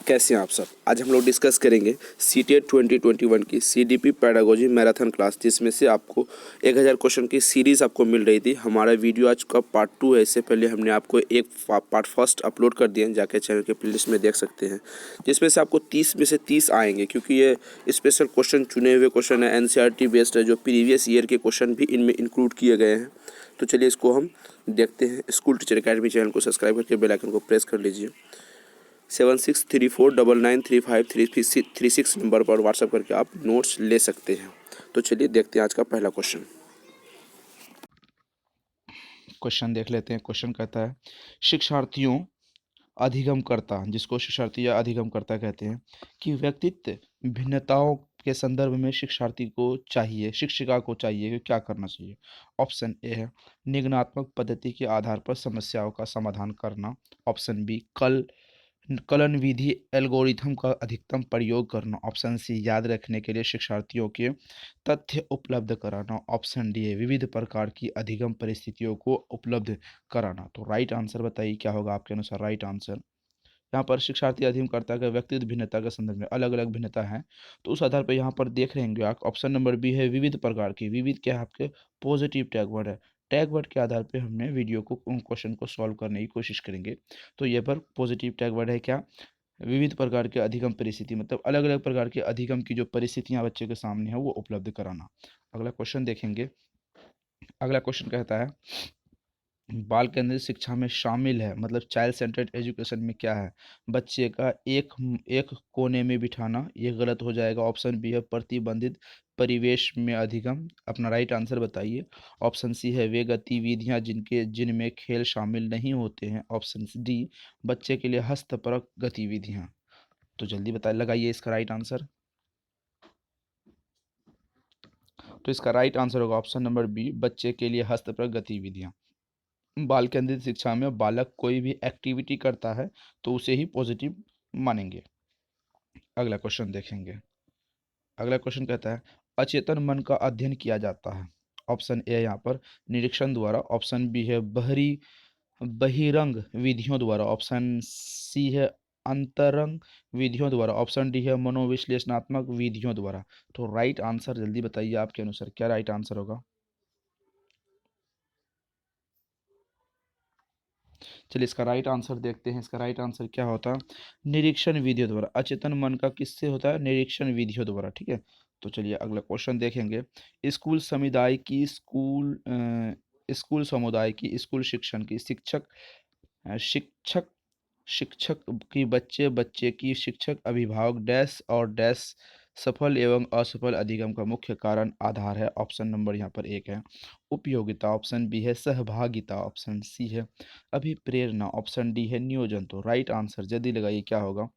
कैसे हैं आप सब। आज हम लोग डिस्कस करेंगे सीटेट 2021 की सीडीपी पेडागोजी मैराथन क्लास, जिसमें से आपको 1000 क्वेश्चन की सीरीज़ आपको मिल रही थी। हमारा वीडियो आज का पार्ट 2 है। इससे पहले हमने आपको एक पार्ट फर्स्ट अपलोड कर दिया है, जाके चैनल के प्लेलिस्ट में देख सकते हैं, जिसमें से आपको 30 में से 30 आएंगे, क्योंकि ये स्पेशल क्वेश्चन चुने हुए क्वेश्चन है, एनसीईआरटी बेस्ड है, जो प्रीवियस ईयर के क्वेश्चन भी इनमें इंक्लूड किए गए हैं। तो चलिए इसको हम देखते हैं। स्कूल टीचर अकेडमी चैनल को सब्सक्राइब करके बेल आइकन को प्रेस कर लीजिए। 7634993536 नंबर पर व्हाट्सएप करके आप नोट्स ले सकते हैं। तो चलिए देखते हैं आज का पहला क्वेश्चन देख लेते हैं। क्वेश्चन कहता है शिक्षार्थियों अधिगमकर्ता, जिसको शिक्षार्थी या अधिगमकर्ता कहते हैं, कि व्यक्तित्व भिन्नताओं के संदर्भ में शिक्षार्थी को चाहिए, शिक्षिका को चाहिए कि क्या करना चाहिए। ऑप्शन ए है निगमनात्मक पद्धति के आधार पर समस्याओं का समाधान करना। ऑप्शन बी कलन विधि एल्गोरिथम का अधिकतम प्रयोग करना। ऑप्शन सी याद रखने के लिए शिक्षार्थियों के तथ्य उपलब्ध कराना। ऑप्शन डी है विविध प्रकार की अधिगम परिस्थितियों को उपलब्ध कराना। तो राइट आंसर बताइए क्या होगा आपके अनुसार राइट आंसर। यहाँ पर शिक्षार्थी अधिगमकर्ता के व्यक्तिगत भिन्नता के संदर्भ में अलग अलग भिन्नता है, तो उस आधार पर यहाँ पर देख रहे हैं आप। ऑप्शन नंबर बी है विविध प्रकार की। विविध क्या है आपके पॉजिटिव टैग वर्ड है। टैग वर्ड के आधार पे हमने वीडियो को क्वेश्चन को सॉल्व करने की कोशिश करेंगे। तो ये पर पॉजिटिव टैग वर्ड है क्या, विविध प्रकार के अधिगम परिस्थिति, मतलब अलग अलग प्रकार के अधिगम की जो परिस्थितियां बच्चे के सामने है वो उपलब्ध कराना। अगला क्वेश्चन देखेंगे। अगला क्वेश्चन कहता है बाल केंद्रित शिक्षा में शामिल है, मतलब चाइल्ड सेंटर्ड एजुकेशन में क्या है। बच्चे का एक एक कोने में बिठाना, ये गलत हो जाएगा। ऑप्शन बी है प्रतिबंधित परिवेश में अधिगम। अपना राइट आंसर बताइए। ऑप्शन सी है वे गतिविधियां जिनमें खेल शामिल नहीं होते हैं। ऑप्शन डी बच्चे के लिए हस्तपरक गतिविधियां। तो जल्दी बताइए, लगाइए इसका राइट आंसर। तो इसका राइट आंसर होगा ऑप्शन नंबर बी, बच्चे के लिए हस्तपरक गतिविधियां। बाल केंद्रित शिक्षा में बालक कोई भी एक्टिविटी करता है तो उसे ही पॉजिटिव मानेंगे। अगला क्वेश्चन देखेंगे। अगला क्वेश्चन कहता है अचेतन मन का अध्ययन किया जाता है। ऑप्शन ए यहाँ पर निरीक्षण द्वारा। ऑप्शन बी है बहिरंग विधियों द्वारा। ऑप्शन सी है अंतरंग विधियों द्वारा। ऑप्शन डी है मनोविश्लेषणात्मक विधियों द्वारा। तो राइट आंसर जल्दी बताइए आपके अनुसार क्या राइट आंसर होगा। चलिए इसका राइट आंसर देखते हैं। इसका राइट आंसर क्या होता है, निरीक्षण विधियों द्वारा। अचेतन मन का किससे होता है, निरीक्षण विधियों द्वारा। ठीक है, तो चलिए अगला क्वेश्चन देखेंगे। स्कूल समुदाय की स्कूल समुदाय की स्कूल शिक्षण की शिक्षक शिक्षक की बच्चे बच्चे की शिक्षक अभिभावक डैश और डैश सफल एवं असफल अधिगम का मुख्य कारण आधार है। ऑप्शन नंबर यहाँ पर एक है उपयोगिता। ऑप्शन बी है सहभागिता। ऑप्शन सी है अभिप्रेरणा। ऑप्शन डी है नियोजन। तो राइट आंसर जल्दी लगाइए क्या होगा।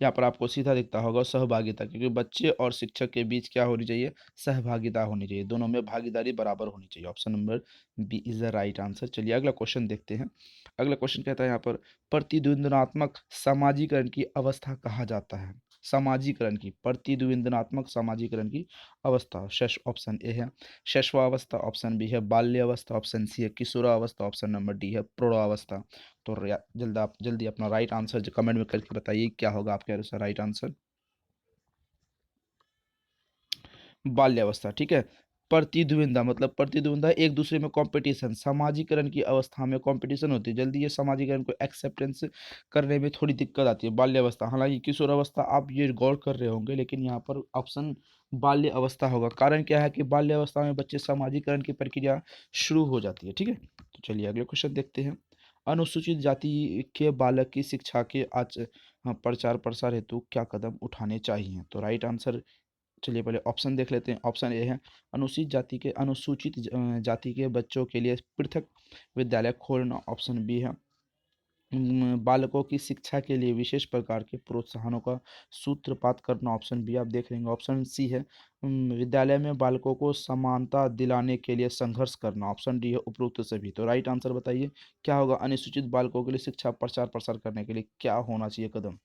यहाँ पर आपको सीधा दिखता होगा सहभागिता, क्योंकि बच्चे और शिक्षक के बीच क्या होनी चाहिए, सहभागिता होनी चाहिए, दोनों में भागीदारी बराबर होनी चाहिए। Option number B is the right answer. चलिए अगला क्वेश्चन देखते हैं। अगला क्वेश्चन कहता है यहाँ पर प्रतिद्वंद्वनात्मक समाजीकरण की अवस्था कहा जाता है। समाजीकरण की, प्रतिद्वंद्वनात्मक समाजीकरण की अवस्था। ऑप्शन ए है शैशवावस्था। ऑप्शन बी है बाल्यावस्था। ऑप्शन सी है किशोरावस्था। ऑप्शन नंबर डी है प्रौढ़ावस्था। तो जल्दी अपना राइट आंसर जो कमेंट में करके बताइए क्या होगा आपके अनुसार राइट आंसर। बाल्यावस्था। ठीक है, प्रतिद्वंदा मतलब प्रतिद्वंदा एक दूसरे में कंपटीशन, सामाजिकरण की अवस्था में कंपटीशन होती है, जल्दी ये सामाजिकरण को एक्सेप्टेंस करने में थोड़ी दिक्कत आती है। बाल्यावस्था, हालांकि किशोर अवस्था आप ये गौर कर रहे होंगे, लेकिन यहाँ पर ऑप्शन बाल्य अवस्था होगा। कारण क्या है कि बाल्य अवस्था में बच्चे सामाजिकरण की प्रक्रिया शुरू हो जाती है। ठीक है, तो चलिए अगले क्वेश्चन देखते हैं। अनुसूचित जाति के बालक की शिक्षा के प्रचार प्रसार हेतु क्या कदम उठाने चाहिए। तो राइट आंसर, चलिए पहले ऑप्शन देख लेते हैं। ऑप्शन ए है अनुसूचित जाति के बच्चों के लिए पृथक विद्यालय खोलना। ऑप्शन बी है बालकों की शिक्षा के लिए विशेष प्रकार के प्रोत्साहनों का सूत्रपात करना। ऑप्शन बी आप देख लेंगे। ऑप्शन सी है विद्यालय में बालकों को समानता दिलाने के लिए संघर्ष करना। ऑप्शन डी है उपरोक्त सभी। तो राइट आंसर बताइए क्या होगा, अनुसूचित बालकों के लिए शिक्षा प्रचार प्रसार करने के लिए क्या होना चाहिए कदम।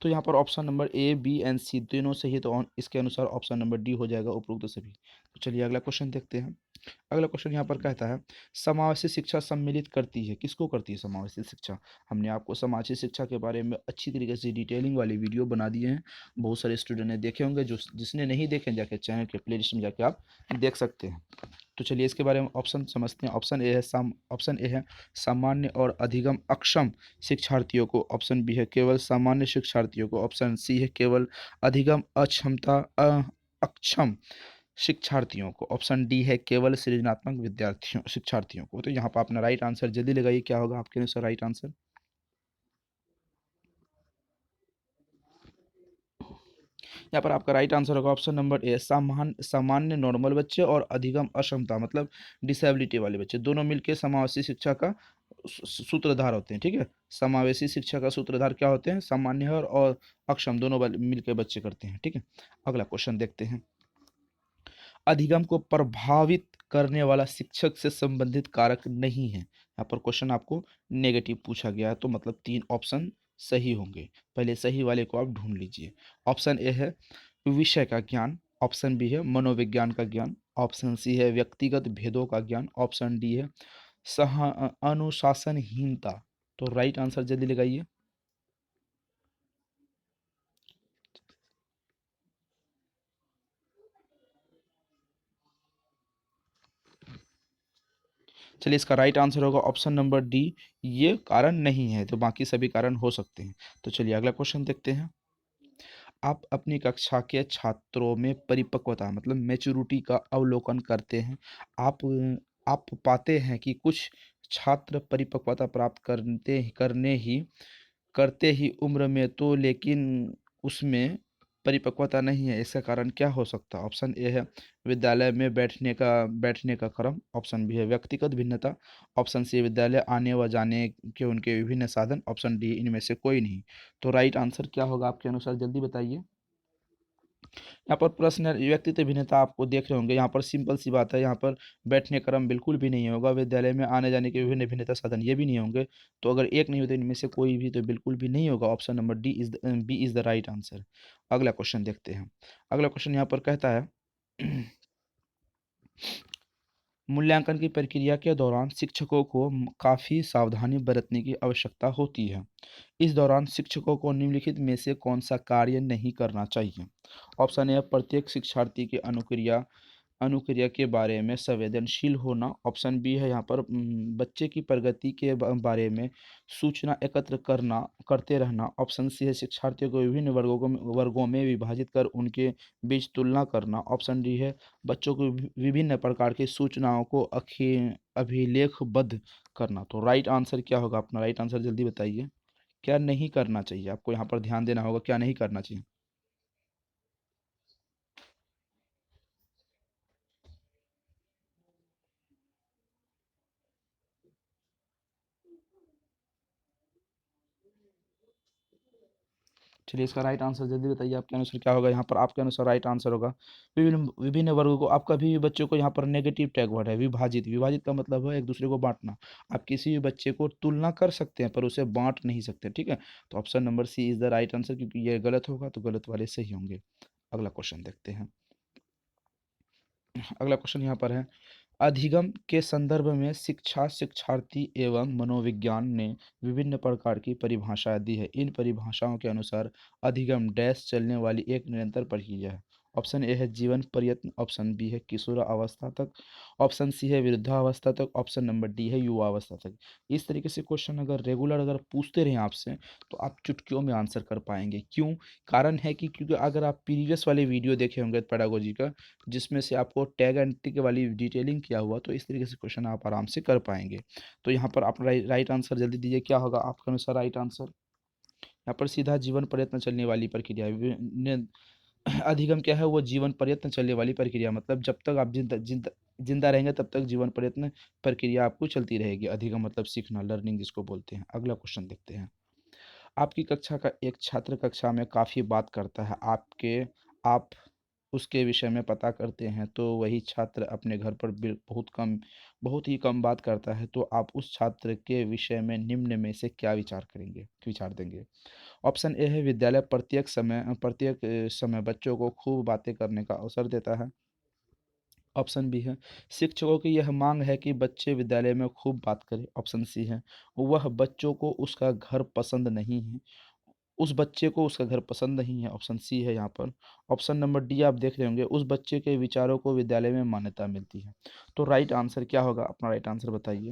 तो यहाँ पर option number A, B and C तीनों सही है, तो इसके अनुसार ऑप्शन नंबर डी हो जाएगा उपरोक्त सभी। तो चलिए अगला क्वेश्चन देखते हैं। अगला क्वेश्चन यहाँ पर कहता है समावेशी शिक्षा सम्मिलित करती है, किसको करती है समावेशी शिक्षा? हमने आपको समावेशी शिक्षा के बारे में अच्छी तरीके से डिटेलिंग वाली वीडियो बना दिए हैं, बहुत सारे स्टूडेंट ने देखे होंगे, जो जिसने नहीं देखे जाके चैनल के प्लेलिस्ट में जाके आप देख सकते हैं। तो चलिए इसके बारे में ऑप्शन समझते हैं। ऑप्शन ए है सामान्य और अधिगम अक्षम शिक्षार्थियों को। ऑप्शन बी है केवल सामान्य शिक्षार्थियों को। ऑप्शन सी है केवल अधिगम अक्षम शिक्षार्थियों को। ऑप्शन डी है केवल सृजनात्मक विद्यार्थियों शिक्षार्थियों को। तो यहाँ पर अपना राइट आंसर जल्दी लगाइए, क्या होगा आपके अनुसार राइट आंसर? यहाँ पर आपका राइट आंसर होगा ऑप्शन नंबर ए, सामान्य नॉर्मल बच्चे और अधिगम अक्षमता मतलब डिसेबिलिटी वाले बच्चे, दोनों मिलकर समावेशी शिक्षा का सूत्रधार होते हैं। ठीक है, समावेशी शिक्षा का सूत्रधार क्या होते हैं? सामान्य और अक्षम दोनों मिलकर बच्चे करते हैं। ठीक है, अगला क्वेश्चन देखते हैं। अधिगम को प्रभावित करने वाला शिक्षक से संबंधित कारक नहीं है। यहाँ पर क्वेश्चन आपको नेगेटिव पूछा गया है, तो मतलब 3 ऑप्शन सही होंगे। पहले सही वाले को आप ढूंढ लीजिए। ऑप्शन ए है विषय का ज्ञान। ऑप्शन बी है मनोविज्ञान का ज्ञान। ऑप्शन सी है व्यक्तिगत भेदों का ज्ञान। ऑप्शन डी है अनुशासनहीनता। तो राइट आंसर जल्दी लगाइए। चलिए इसका राइट आंसर होगा ऑप्शन नंबर डी, ये कारण नहीं है, तो बाकी सभी कारण हो सकते हैं। तो चलिए अगला क्वेश्चन देखते हैं। आप अपनी कक्षा के छात्रों में परिपक्वता मतलब मैच्योरिटी का अवलोकन करते हैं। आप आप पाते हैं कि कुछ छात्र परिपक्वता प्राप्त करते ही उम्र में, तो लेकिन उसमें परिपक्वता नहीं है, इसका कारण क्या हो सकता है? ऑप्शन ए है विद्यालय में बैठने का क्रम। ऑप्शन बी है व्यक्तिगत भिन्नता। ऑप्शन सी विद्यालय आने व जाने के उनके विभिन्न साधन। ऑप्शन डी इनमें से कोई नहीं। तो राइट आंसर क्या होगा आपके अनुसार, जल्दी बताइए। यहाँ पर प्रश्न व्यक्तित्व भिन्नता आपको देख रहे होंगे, यहाँ पर सिंपल सी बात है, यहाँ पर बैठने क्रम बिल्कुल भी नहीं होगा, विद्यालय में आने जाने के विभिन्न भिन्नता साधन ये भी नहीं होंगे। तो अगर एक नहीं होते इनमें से कोई भी, तो बिल्कुल भी नहीं होगा। Option number B is the right answer. अगला क्वेश्चन देखते हैं। अगला क्वेश्चन यहाँ पर कहता है मूल्यांकन की प्रक्रिया के दौरान शिक्षकों को काफ़ी सावधानी बरतने की आवश्यकता होती है। इस दौरान शिक्षकों को निम्नलिखित में से कौन सा कार्य नहीं करना चाहिए? ऑप्शन ए प्रत्येक शिक्षार्थी की अनुक्रिया के बारे में संवेदनशील होना। ऑप्शन बी है यहाँ पर बच्चे की प्रगति के बारे में सूचना एकत्र करते रहना। ऑप्शन सी है शिक्षार्थियों को विभिन्न वर्गों में विभाजित कर उनके बीच तुलना करना। ऑप्शन डी है बच्चों को विभिन्न प्रकार की सूचनाओं को अभिलेखबद्ध करना। तो राइट आंसर क्या होगा अपना? राइट आंसर जल्दी बताइए, क्या नहीं करना चाहिए आपको? यहाँ पर ध्यान देना होगा, क्या नहीं करना चाहिए। चलिए इसका राइट आंसर जल्दी बताइए, आपके अनुसार क्या होगा? यहाँ पर आपके अनुसार राइट आंसर होगा विभिन्न विभिन्न वर्गों को। आप कभी भी बच्चों को, यहाँ पर नेगेटिव टैग वर्ड है विभाजित। विभाजित का मतलब है एक दूसरे को बांटना। आप किसी भी बच्चे को तुलना कर सकते हैं पर उसे बांट नहीं सकते। ठीक है, तो option number C is the right answer, क्योंकि ये गलत होगा तो गलत वाले सही होंगे। अगला क्वेश्चन देखते हैं। अगला क्वेश्चन यहाँ पर है अधिगम के संदर्भ में शिक्षार्थी एवं मनोविज्ञान ने विभिन्न प्रकार की परिभाषाएं दी है। इन परिभाषाओं के अनुसार अधिगम डैश चलने वाली एक निरंतर प्रक्रिया है। ऑप्शन ए है जीवन प्रयत्न। ऑप्शन बी है किशोर अवस्था तक। ऑप्शन सी है वृद्धावस्था तक। ऑप्शन नंबर डी है युवा अवस्था तक। इस तरीके से क्वेश्चन अगर रेगुलर अगर पूछते रहे आपसे, तो आप चुटकियों में आंसर कर पाएंगे। क्यों? कारण है कि क्योंकि अगर आप प्रीवियस वाले वीडियो देखे होंगे पेडागोजी का, जिसमें से आपको टैग एंड टिक वाली डिटेलिंग किया हुआ, तो इस तरीके से क्वेश्चन आप आराम से कर पाएंगे। तो यहाँ पर आप राइट आंसर जल्दी दीजिए, क्या होगा आपके अनुसार राइट आंसर? यहाँ पर सीधा जीवन प्रयत्न चलने वाली प्रक्रिया है। अधिगम क्या है? वो जीवन प्रयत्न चलने वाली प्रक्रिया, मतलब जब तक आप जिंदा रहेंगे तब तक जीवन प्रयत्न प्रक्रिया आपको चलती रहेगी। अधिगम मतलब सीखना, लर्निंग जिसको बोलते हैं। अगला क्वेश्चन देखते हैं। आपकी कक्षा का एक छात्र कक्षा में काफ़ी बात करता है। आप उसके विषय में पता करते हैं तो वही छात्र अपने घर पर बहुत ही कम बात करता है, तो आप उस छात्र के विषय में निम्न में से क्या विचार देंगे? ऑप्शन ए है विद्यालय प्रत्येक समय बच्चों को खूब बातें करने का अवसर देता है। ऑप्शन बी है शिक्षकों की यह मांग है कि बच्चे विद्यालय में खूब बात करें। ऑप्शन सी है वह बच्चों को उसका घर पसंद नहीं है उस बच्चे को उसका घर पसंद नहीं है। ऑप्शन सी है यहाँ पर। ऑप्शन नंबर डी आप देख रहे होंगे उस बच्चे के विचारों को विद्यालय में मान्यता मिलती है। तो राइट आंसर क्या होगा? अपना राइट आंसर बताइए।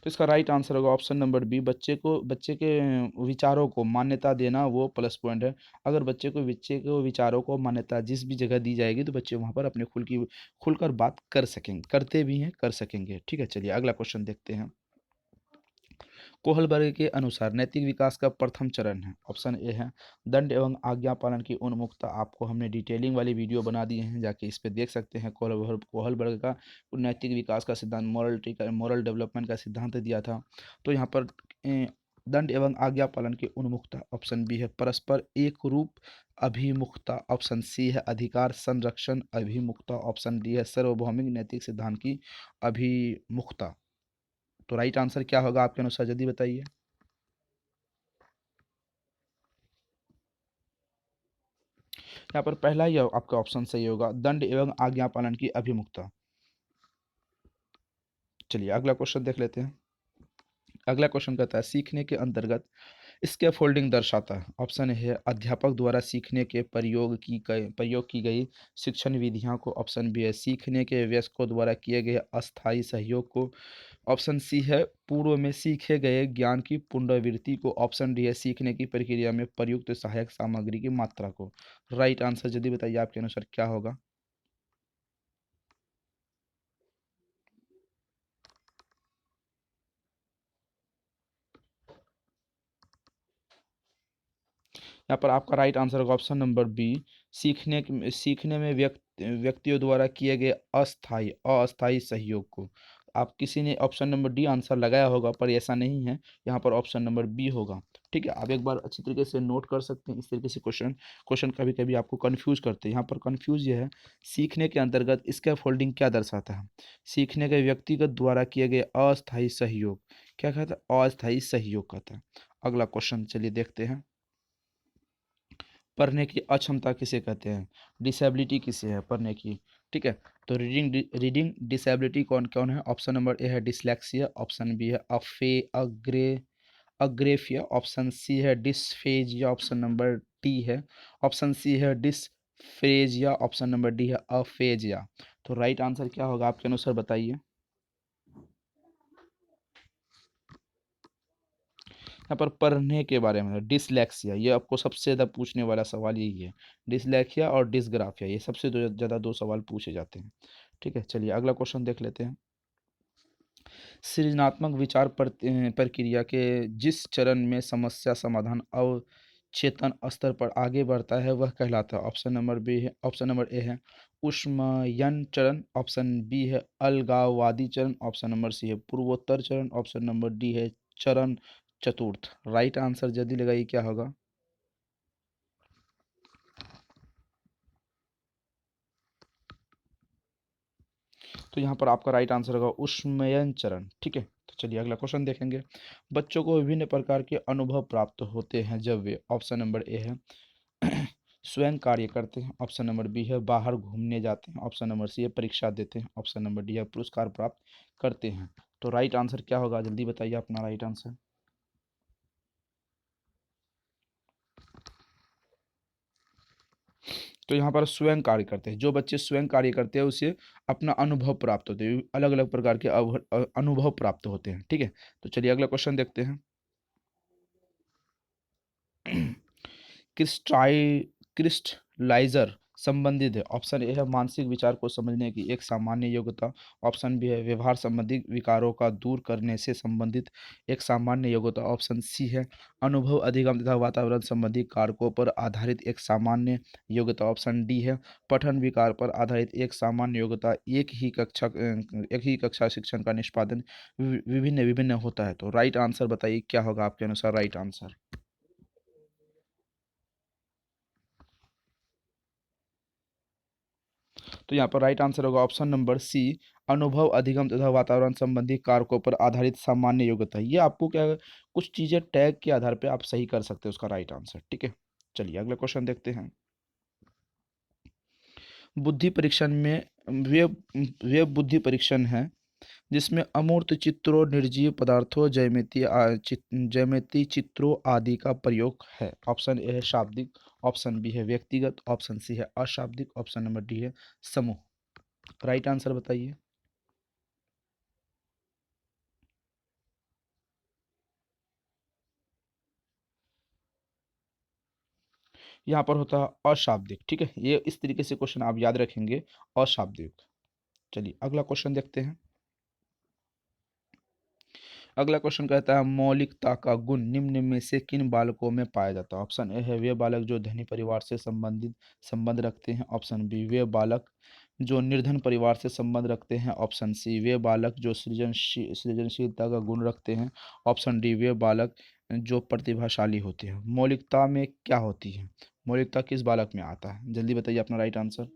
तो इसका राइट आंसर होगा ऑप्शन नंबर बी, बच्चे के विचारों को मान्यता देना वो प्लस पॉइंट है। अगर बच्चे को विचारों को मान्यता जिस भी जगह दी जाएगी तो बच्चे वहाँ पर अपने खुलकर बात कर सकेंगे, करते भी हैं, कर सकेंगे। ठीक है, चलिए अगला क्वेश्चन देखते हैं। कोहलबर्ग के अनुसार नैतिक विकास का प्रथम चरण है। ऑप्शन ए है दंड एवं आज्ञा पालन की उन्मुखता। आपको हमने डिटेलिंग वाली वीडियो बना दी है, जाके इस पे देख सकते हैं। कोहलबर्ग का नैतिक विकास का सिद्धांत, मॉरल डेवलपमेंट का सिद्धांत दिया था। तो यहाँ पर दंड एवं आज्ञा पालन की उन्मुखता। ऑप्शन बी है परस्पर एक रूप अभिमुखता। ऑप्शन सी है अधिकार संरक्षण अभिमुखता। ऑप्शन डी है सार्वभौमिक नैतिक सिद्धांत की अभिमुखता। तो राइट आंसर क्या होगा आपके अनुसार, जल्दी बताइए। यहाँ पर पहला ही आपका ऑप्शन सही होगा, दंड एवं आज्ञा पालन की अभिमुखता। चलिए अगला क्वेश्चन देख लेते हैं। अगला क्वेश्चन कहता है सीखने के अंतर्गत स्कैफोल्डिंग दर्शाता है। ऑप्शन है अध्यापक द्वारा सीखने के प्रयोग की गई शिक्षण विधियां को। ऑप्शन बी है सीखने के वयस्कों द्वारा किए गए अस्थायी सहयोग को। ऑप्शन सी है पूर्व में सीखे गए ज्ञान की पुनरावृत्ति को। ऑप्शन डी है सीखने की प्रक्रिया में प्रयुक्त सहायक सामग्री की मात्रा को। राइट आंसर जल्दी बताइए आपके अनुसार क्या होगा? यहाँ पर आपका राइट आंसर होगा ऑप्शन नंबर बी, सीखने में व्यक्तियों द्वारा किए गए अस्थायी सहयोग को। आप किसी ने ऑप्शन नंबर डी आंसर लगाया होगा पर ऐसा नहीं है, यहाँ पर ऑप्शन नंबर बी होगा। ठीक है, आप एक बार अच्छी तरीके से नोट कर सकते हैं। इस तरीके से क्वेश्चन कभी कभी आपको कंफ्यूज करते हैं। यहाँ पर कंफ्यूज ये है सीखने के अंतर्गत स्कैफोल्डिंग क्या दर्शाता है? सीखने के व्यक्तिगत द्वारा किए गए अस्थायी सहयोग क्या कहता है? अस्थायी सहयोग कहता है। अगला क्वेश्चन चलिए देखते हैं। पढ़ने की अक्षमता किसे कहते हैं? डिसेबिलिटी किसे है पढ़ने की? ठीक है, तो रीडिंग डिसेबिलिटी कौन कौन है? ऑप्शन नंबर ए है डिसलेक्सिया। ऑप्शन बी है अग्रेफिया। ऑप्शन सी है डिसफेजिया। ऑप्शन नंबर डी है ऑप्शन सी है डिसफ्रेजिया। ऑप्शन नंबर डी है अफेजिया। तो राइट आंसर क्या होगा आपके अनुसार, बताइए। यहाँ पर पढ़ने के बारे में डिसलेक्सिया, ये आपको सबसे ज़्यादा पूछने वाला सवाल यही है। डिसलेक्सिया और डिसग्राफिया, ये सबसे ज़्यादा दो सवाल पूछे जाते हैं। ठीक है, चलिए अगला क्वेश्चन देख लेते हैं। सृजनात्मक विचार प्रक्रिया के जिस चरण में समस्या समाधान अवचेतन स्तर पर आगे बढ़ता है वह कहलाता है। ऑप्शन नंबर ए है उष्मायन चरण। ऑप्शन बी है अलगाववादी चरण। ऑप्शन नंबर सी है पूर्वोत्तर चरण। ऑप्शन नंबर डी है चरण चतुर्थ। राइट आंसर जल्दी लगाइए क्या होगा? तो यहाँ पर आपका राइट आंसर होगा उष्मायन चरण। ठीक है, तो चलिए अगला क्वेश्चन देखेंगे। बच्चों को विभिन्न प्रकार के अनुभव प्राप्त होते हैं जब वे, ऑप्शन नंबर ए है स्वयं कार्य करते हैं। ऑप्शन नंबर बी है बाहर घूमने जाते हैं। ऑप्शन नंबर सी है परीक्षा देते हैं। ऑप्शन नंबर डी है पुरस्कार प्राप्त करते हैं। तो राइट आंसर क्या होगा, जल्दी बताइए अपना राइट आंसर। तो यहाँ पर स्वयं कार्य करते हैं, जो बच्चे स्वयं कार्य करते हैं उसे अपना अनुभव प्राप्त होते हैं, अलग अलग प्रकार के अनुभव प्राप्त होते हैं। ठीक है, तो चलिए अगला क्वेश्चन देखते हैं। क्रिस्टाई क्रिस्टलाइजर संबंधित है। ऑप्शन ए है मानसिक विचार को समझने की एक सामान्य योग्यता। ऑप्शन बी है व्यवहार संबंधी विकारों का दूर करने से संबंधित एक सामान्य योग्यता। ऑप्शन सी है अनुभव अधिगम तथा वातावरण संबंधी कारकों पर आधारित एक सामान्य योग्यता। ऑप्शन डी है पठन विकार पर आधारित एक सामान्य योग्यता। एक ही कक्षा शिक्षण का निष्पादन विभिन्न विभिन्न होता है। तो राइट आंसर बताइए क्या होगा आपके अनुसार राइट आंसर? तो यहाँ पर राइट आंसर होगा ऑप्शन नंबर सी, अनुभव, अधिगम तथा वातावरण संबंधी कारकों पर आधारित सामान्य योग्यता। ये आपको क्या कुछ चीजें टैग के आधार पे आप सही कर सकते हो उसका राइट आंसर। ठीक है, चलिए अगला क्वेश्चन देखते हैं। बुद्धि परीक्षण में वे बुद्धि परीक्षण है जिसमें अमूर्त चित्रों, निर्जीव पदार्थों, ज्यामिति चित्रों आदि का प्रयोग है। ऑप्शन ए है शाब्दिक, ऑप्शन बी है व्यक्तिगत, ऑप्शन सी है अशाब्दिक, ऑप्शन नंबर डी है समूह। राइट आंसर बताइए। यहाँ पर होता है अशाब्दिक। ठीक है, ये इस तरीके से क्वेश्चन आप याद रखेंगे, अशाब्दिक। चलिए अगला क्वेश्चन देखते हैं। अगला क्वेश्चन कहता है मौलिकता का गुण निम्न में से किन बालकों में पाया जाता है। ऑप्शन ए है वे बालक जो धनी परिवार से संबंध रखते हैं, ऑप्शन बी वे बालक जो निर्धन परिवार से संबंध रखते हैं, ऑप्शन सी वे बालक जो सृजनशीलता का गुण रखते हैं, ऑप्शन डी वे बालक जो प्रतिभाशाली होते हैं। मौलिकता में क्या होती है, मौलिकता किस बालक में आता है, जल्दी बताइए अपना राइट आंसर।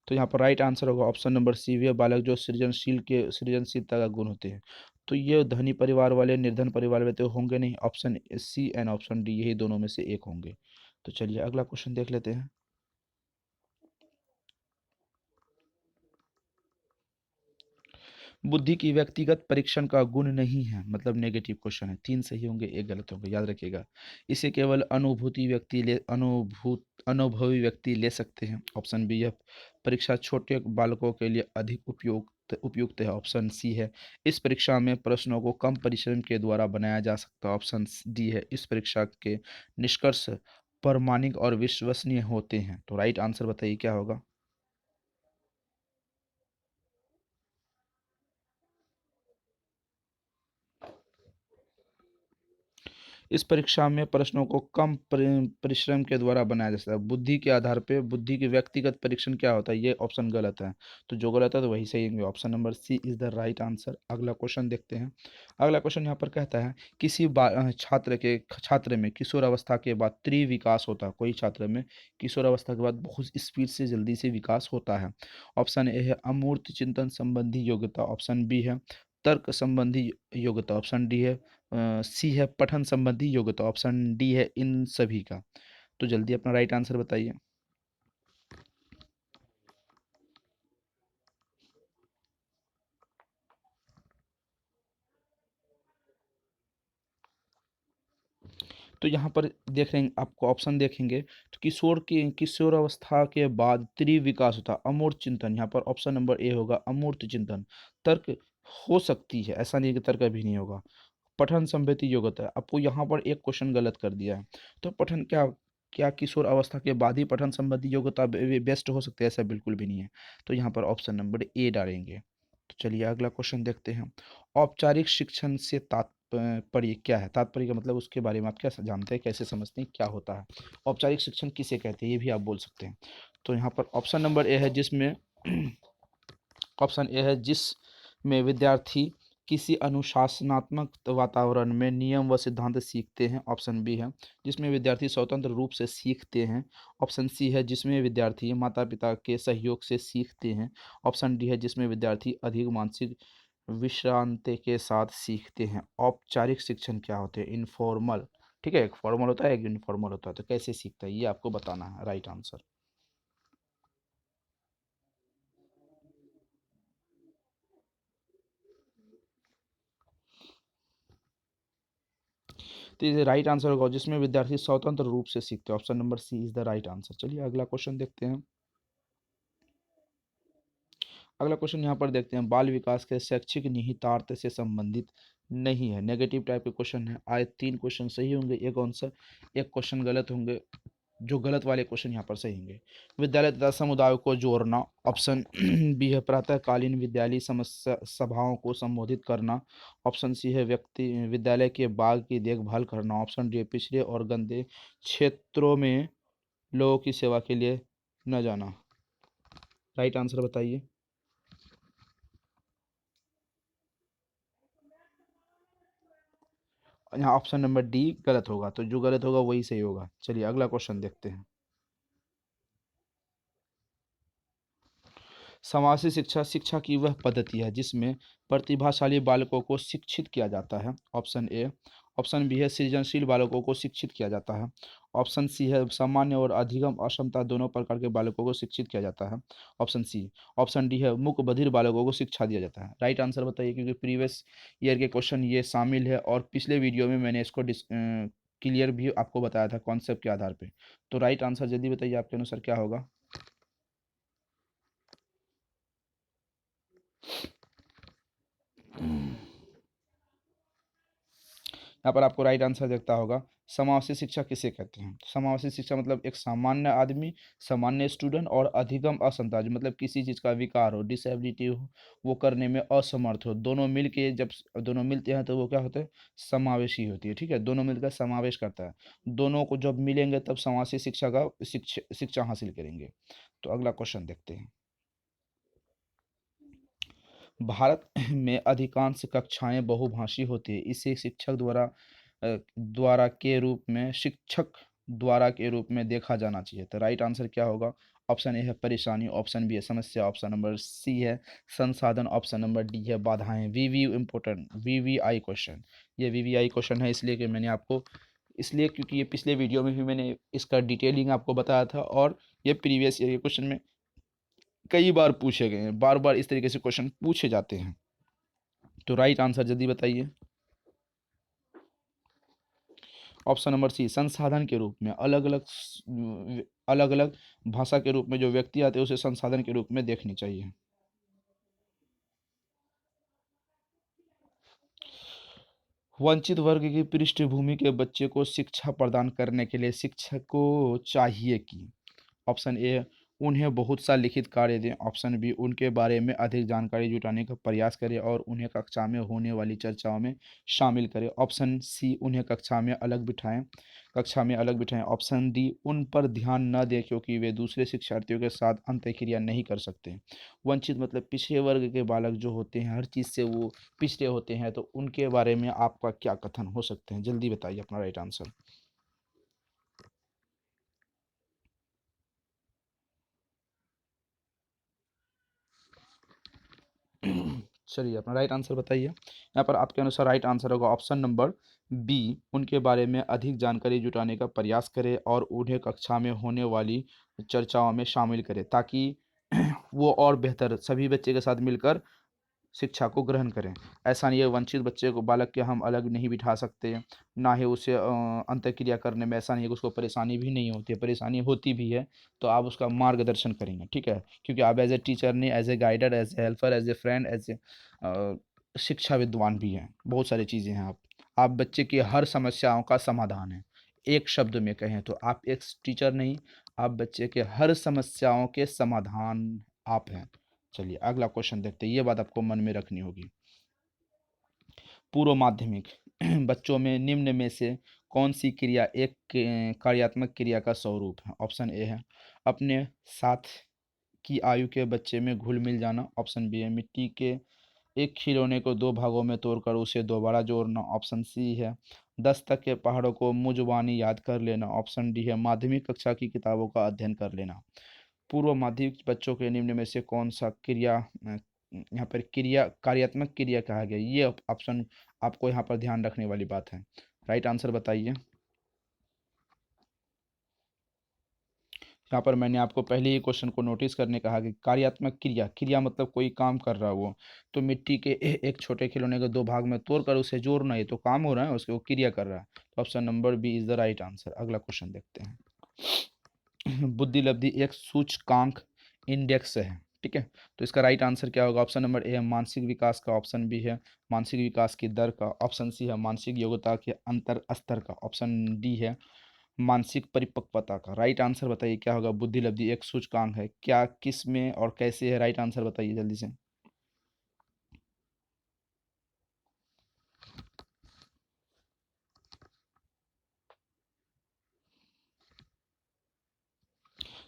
तो यहाँ पर राइट आंसर होगा ऑप्शन नंबर सी, वे बालक जो सृजनशीलता का गुण होते हैं। तो ये धनी परिवार वाले निर्धन परिवार वाले तो होंगे नहीं, option C and option D यही दोनों में से एक होंगे। तो चलिए अगला क्वेश्चन देख लेते हैं। बुद्धि की व्यक्तिगत परीक्षण का गुण नहीं है, मतलब नेगेटिव क्वेश्चन है, 3 सही होंगे 1 गलत होंगे, याद रखिएगा। इसे केवल अनुभवी व्यक्ति ले सकते हैं। ऑप्शन बी है परीक्षा छोटे बालकों के लिए अधिक उपयुक्त है, ऑप्शन सी है इस परीक्षा में प्रश्नों को कम परिश्रम के द्वारा बनाया जा सकता है, ऑप्शन डी है इस परीक्षा के निष्कर्ष प्रामाणिक और विश्वसनीय होते हैं। तो राइट आंसर बताइए क्या होगा। इस परीक्षा में प्रश्नों को कम परिश्रम के द्वारा बनाया जा सकता है। बुद्धि के आधार पे बुद्धि के व्यक्तिगत परीक्षण क्या होता है, ये ऑप्शन गलत है। तो जो गलत है तो वही सही होंगे, option number C is the right answer. अगला क्वेश्चन देखते हैं। अगला क्वेश्चन यहाँ पर कहता है किसी छात्र में किशोर अवस्था के बाद त्रिविकास होता है। कोई छात्र में किशोर अवस्था के बाद बहुत स्पीड से जल्दी से विकास होता है। ऑप्शन ए है अमूर्त चिंतन संबंधी योग्यता, ऑप्शन बी है तर्क संबंधी योग्यता, ऑप्शन डी है सी है पठन संबंधी योग्यता, ऑप्शन डी है इन सभी का। तो जल्दी अपना राइट आंसर बताइए। तो यहाँ पर देख रहे हैं आपको ऑप्शन देखेंगे तो किशोर अवस्था के बाद त्रिविकास होता है, अमूर्त चिंतन। यहाँ पर ऑप्शन नंबर ए होगा अमूर्त चिंतन। तर्क हो सकती है, ऐसा नहीं है कि तर्क भी नहीं होगा। पठन संबंधी योग्यता है, आपको यहाँ पर एक क्वेश्चन गलत कर दिया है। तो पठन क्या क्या किशोर अवस्था के बाद ही पठन संबंधी योग्यता बेस्ट हो सकती है, ऐसा बिल्कुल भी नहीं है। तो यहाँ पर ऑप्शन नंबर ए डालेंगे। तो चलिए अगला क्वेश्चन देखते हैं। औपचारिक शिक्षण से तात्पर्य क्या है, तात्पर्य का मतलब उसके बारे में आप क्या जानते हैं, कैसे समझते हैं, क्या होता है। औपचारिक शिक्षण किसे कहते हैं ये भी आप बोल सकते हैं। तो यहाँ पर ऑप्शन नंबर ए है जिसमें ऑप्शन ए है जिसमें विद्यार्थी किसी अनुशासनात्मक वातावरण में नियम व सिद्धांत सीखते हैं, ऑप्शन बी है जिसमें विद्यार्थी स्वतंत्र रूप से सीखते हैं, ऑप्शन सी है जिसमें विद्यार्थी माता पिता के सहयोग से सीखते हैं, ऑप्शन डी है जिसमें विद्यार्थी अधिक मानसिक विश्रांति के साथ सीखते हैं। औपचारिक शिक्षण क्या होते हैं, इनफॉर्मल। ठीक है, एक फॉर्मल होता है एक इनफॉर्मल होता है, तो कैसे सीखता है ये आपको बताना है, राइट आंसर। तो ये राइट आंसर होगा जिसमें विद्यार्थी स्वतंत्र रूप से सीखते हैं, option number C is the right answer. चलिए अगला क्वेश्चन देखते हैं। अगला क्वेश्चन यहाँ पर देखते हैं बाल विकास के शैक्षिक निहितार्थ से संबंधित नहीं है, नेगेटिव टाइप के क्वेश्चन है। आए 3 क्वेश्चन सही होंगे, एक आंसर एक क्वेश्चन गलत होंगे। जो गलत वाले क्वेश्चन यहाँ पर सही होंगे। विद्यालय तथा समुदाय को जोड़ना, ऑप्शन बी है प्रातःकालीन विद्यालय समस्या सभाओं को संबोधित करना, ऑप्शन सी है व्यक्ति विद्यालय के बाग की देखभाल करना, ऑप्शन डी है पिछड़े और गंदे क्षेत्रों में लोगों की सेवा के लिए न जाना। राइट आंसर बताइए। यहाँ ऑप्शन नंबर डी गलत होगा, तो जो गलत होगा वही सही होगा। चलिए अगला क्वेश्चन देखते हैं। समावेशी शिक्षा शिक्षा की वह पद्धति है जिसमें प्रतिभाशाली बालकों को शिक्षित किया जाता है। Option A. ऑप्शन बी है सृजनशील बालकों को शिक्षित किया जाता है। ऑप्शन सी है सामान्य और अधिगम अक्षमता दोनों प्रकार के बालकों को शिक्षित किया जाता है। Option C. ऑप्शन डी है मूक बधिर बालकों को शिक्षा दिया जाता है। राइट आंसर बताइए, क्योंकि प्रीवियस ईयर के क्वेश्चन ये शामिल है और पिछले वीडियो में मैंने इसको क्लियर भी आपको बताया था कॉन्सेप्ट के आधार पे। तो राइट आंसर जल्दी बताइए, आपके अनुसार क्या होगा। यहाँ पर आपको राइट आंसर दिखता होगा। समावेशी शिक्षा किसे कहते हैं? समावेशी शिक्षा मतलब एक सामान्य आदमी, सामान्य स्टूडेंट और अधिगम असमता, जो मतलब किसी चीज़ का विकार हो, डिसेबिलिटी हो, वो करने में असमर्थ हो, दोनों मिल के जब दोनों मिलते हैं तो वो क्या होता है? समावेशी होती है। ठीक है, दोनों मिलकर समावेश करता है। दोनों को जब मिलेंगे तब समावेशी शिक्षा का शिक्षा हासिल करेंगे। तो अगला क्वेश्चन देखते हैं। भारत में अधिकांश कक्षाएं बहुभाषी होती है, इसे शिक्षक द्वारा के रूप में देखा जाना चाहिए। तो राइट आंसर क्या होगा? ऑप्शन ए है परेशानी, ऑप्शन बी है समस्या, ऑप्शन नंबर सी है संसाधन, ऑप्शन नंबर डी है बाधाएं। वीवी इंपॉर्टेंट, वीवीआई क्वेश्चन। ये वीवीआई क्वेश्चन है इसलिए कि मैंने आपको, इसलिए क्योंकि ये पिछले वीडियो में भी मैंने इसका डिटेलिंग आपको बताया था और ये प्रीवियस ईयर के क्वेश्चन में कई बार पूछे गए हैं, बार बार इस तरीके से क्वेश्चन पूछे जाते हैं। तो राइट आंसर जल्दी बताइए। ऑप्शन नंबर सी संसाधन के रूप में, अलग अलग भाषा के रूप में जो व्यक्ति आते हैं उसे संसाधन के रूप में देखनी चाहिए। वंचित वर्ग की पृष्ठभूमि के बच्चे को शिक्षा प्रदान करने के लिए शिक्षक को चाहिए कि ऑप्शन ए उन्हें बहुत सा लिखित कार्य दें, ऑप्शन बी उनके बारे में अधिक जानकारी जुटाने का प्रयास करें और उन्हें कक्षा में होने वाली चर्चाओं में शामिल करें, ऑप्शन सी उन्हें कक्षा में अलग बिठाएं, ऑप्शन डी उन पर ध्यान न दें क्योंकि वे दूसरे शिक्षार्थियों के साथ अंतःक्रिया नहीं कर सकते। वंचित मतलब पिछड़े वर्ग के बालक जो होते हैं, हर चीज़ से वो पिछड़े होते हैं, तो उनके बारे में आपका क्या कथन हो सकते हैं? जल्दी बताइए अपना राइट आंसर। चलिए अपना राइट आंसर बताइए। यहाँ पर आपके अनुसार राइट आंसर होगा ऑप्शन नंबर बी, उनके बारे में अधिक जानकारी जुटाने का प्रयास करें और उन्हें कक्षा में होने वाली चर्चाओं में शामिल करें ताकि वो और बेहतर सभी बच्चे के साथ मिलकर शिक्षा को ग्रहण करें। ऐसा नहीं है वंचित बच्चे को, बालक के हम अलग नहीं बिठा सकते, ना ही उसे अंतःक्रिया करने में ऐसा नहीं है कि उसको परेशानी भी नहीं होती है, परेशानी होती भी है तो आप उसका मार्गदर्शन करेंगे। ठीक है, क्योंकि आप एज ए टीचर नहीं, as a guider, as a helper, as a friend, as a शिक्षा विद्वान भी हैं, बहुत सारी चीज़ें हैं। आप बच्चे की हर समस्याओं का समाधान है। एक शब्द में कहें तो आप एक टीचर नहीं, आप बच्चे के हर समस्याओं के समाधान आप हैं। चलिए अगला क्वेश्चन देखते हैं, ये बात आपको मन में रखनी होगी। पूर्व माध्यमिक बच्चों में निम्न में से कौन सी क्रिया एक कार्यात्मक क्रिया का स्वरूप है? ऑप्शन ए है अपने साथ की आयु के बच्चे में घुल मिल जाना, ऑप्शन बी है मिट्टी के एक खिलौने को दो भागों में तोड़कर उसे दोबारा जोड़ना, ऑप्शन सी है 10 तक के पहाड़ों को मुजबानी याद कर लेना, ऑप्शन डी है माध्यमिक कक्षा की किताबों का अध्ययन कर लेना। पूर्व माध्यमिक बच्चों के निम्न में से कौन सा क्रिया यहाँ पर क्रिया कार्यात्मक क्रिया कहा गया? ये ऑप्शन आपको यहाँ पर ध्यान रखने वाली बात है। राइट आंसर बताइए। यहाँ पर मैंने आपको पहले ही क्वेश्चन को नोटिस करने कहा कि कार्यात्मक क्रिया, क्रिया मतलब कोई काम कर रहा हो, तो मिट्टी के एक छोटे खिलौने को दो भाग में तोड़कर उसे जोड़ना, ये तो काम हो रहा है, उसके वो क्रिया कर रहा है। तो option number B is the right answer. अगला क्वेश्चन देखते हैं। बुद्धि लब्धि एक सूचकांक इंडेक्स है। ठीक है, तो इसका राइट आंसर क्या होगा? ऑप्शन नंबर ए है मानसिक विकास का, ऑप्शन बी है मानसिक विकास की दर का, ऑप्शन सी है मानसिक योग्यता के अंतर स्तर का, ऑप्शन डी है मानसिक परिपक्वता का। राइट आंसर बताइए क्या होगा? बुद्धि लब्धि एक सूचकांक है, क्या, किस में और कैसे है? राइट आंसर बताइए जल्दी से।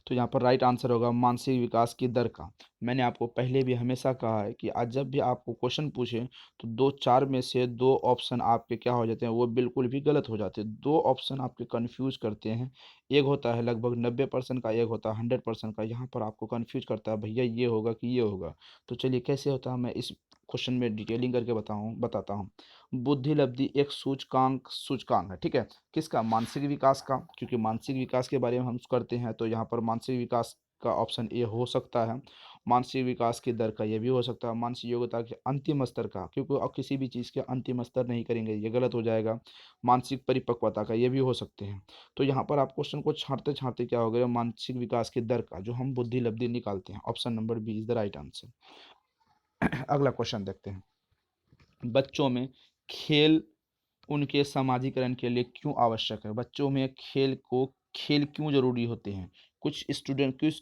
तो यहाँ पर राइट आंसर होगा मानसिक विकास की दर का। मैंने आपको पहले भी हमेशा कहा है कि आज जब भी आपको क्वेश्चन पूछे तो दो चार में से दो ऑप्शन आपके क्या हो जाते हैं, वो बिल्कुल भी गलत हो जाते हैं। दो ऑप्शन आपके कंफ्यूज करते हैं, एक होता है लगभग 90% का, एक होता है 100% का। यहाँ पर आपको कंफ्यूज करता है भैया ये होगा कि ये होगा। तो चलिए कैसे होता है मैं इस क्वेश्चन में डिटेलिंग करके बताता हूँ। बुद्धि लब्धि एक सूचकांक है, ठीक है। किसका? मानसिक विकास का। क्योंकि मानसिक विकास के बारे में हम करते हैं तो यहाँ पर मानसिक विकास का ऑप्शन ए हो सकता है। मानसिक विकास की दर का ये भी हो सकता है। मानसिक योग्यता के अंतिम स्तर का, क्योंकि अब किसी भी चीज़ के अंतिम स्तर नहीं करेंगे, ये गलत हो जाएगा। मानसिक परिपक्वता का ये भी हो सकते हैं। तो यहाँ पर आप क्वेश्चन को छांटते छांटते क्या हो गया, मानसिक विकास की दर का जो हम बुद्धि लब्धि निकालते हैं, option number B is the right answer. अगला क्वेश्चन देखते हैं। बच्चों में खेल उनके समाजीकरण के लिए क्यों आवश्यक है? बच्चों में खेल क्यों जरूरी होते हैं? कुछ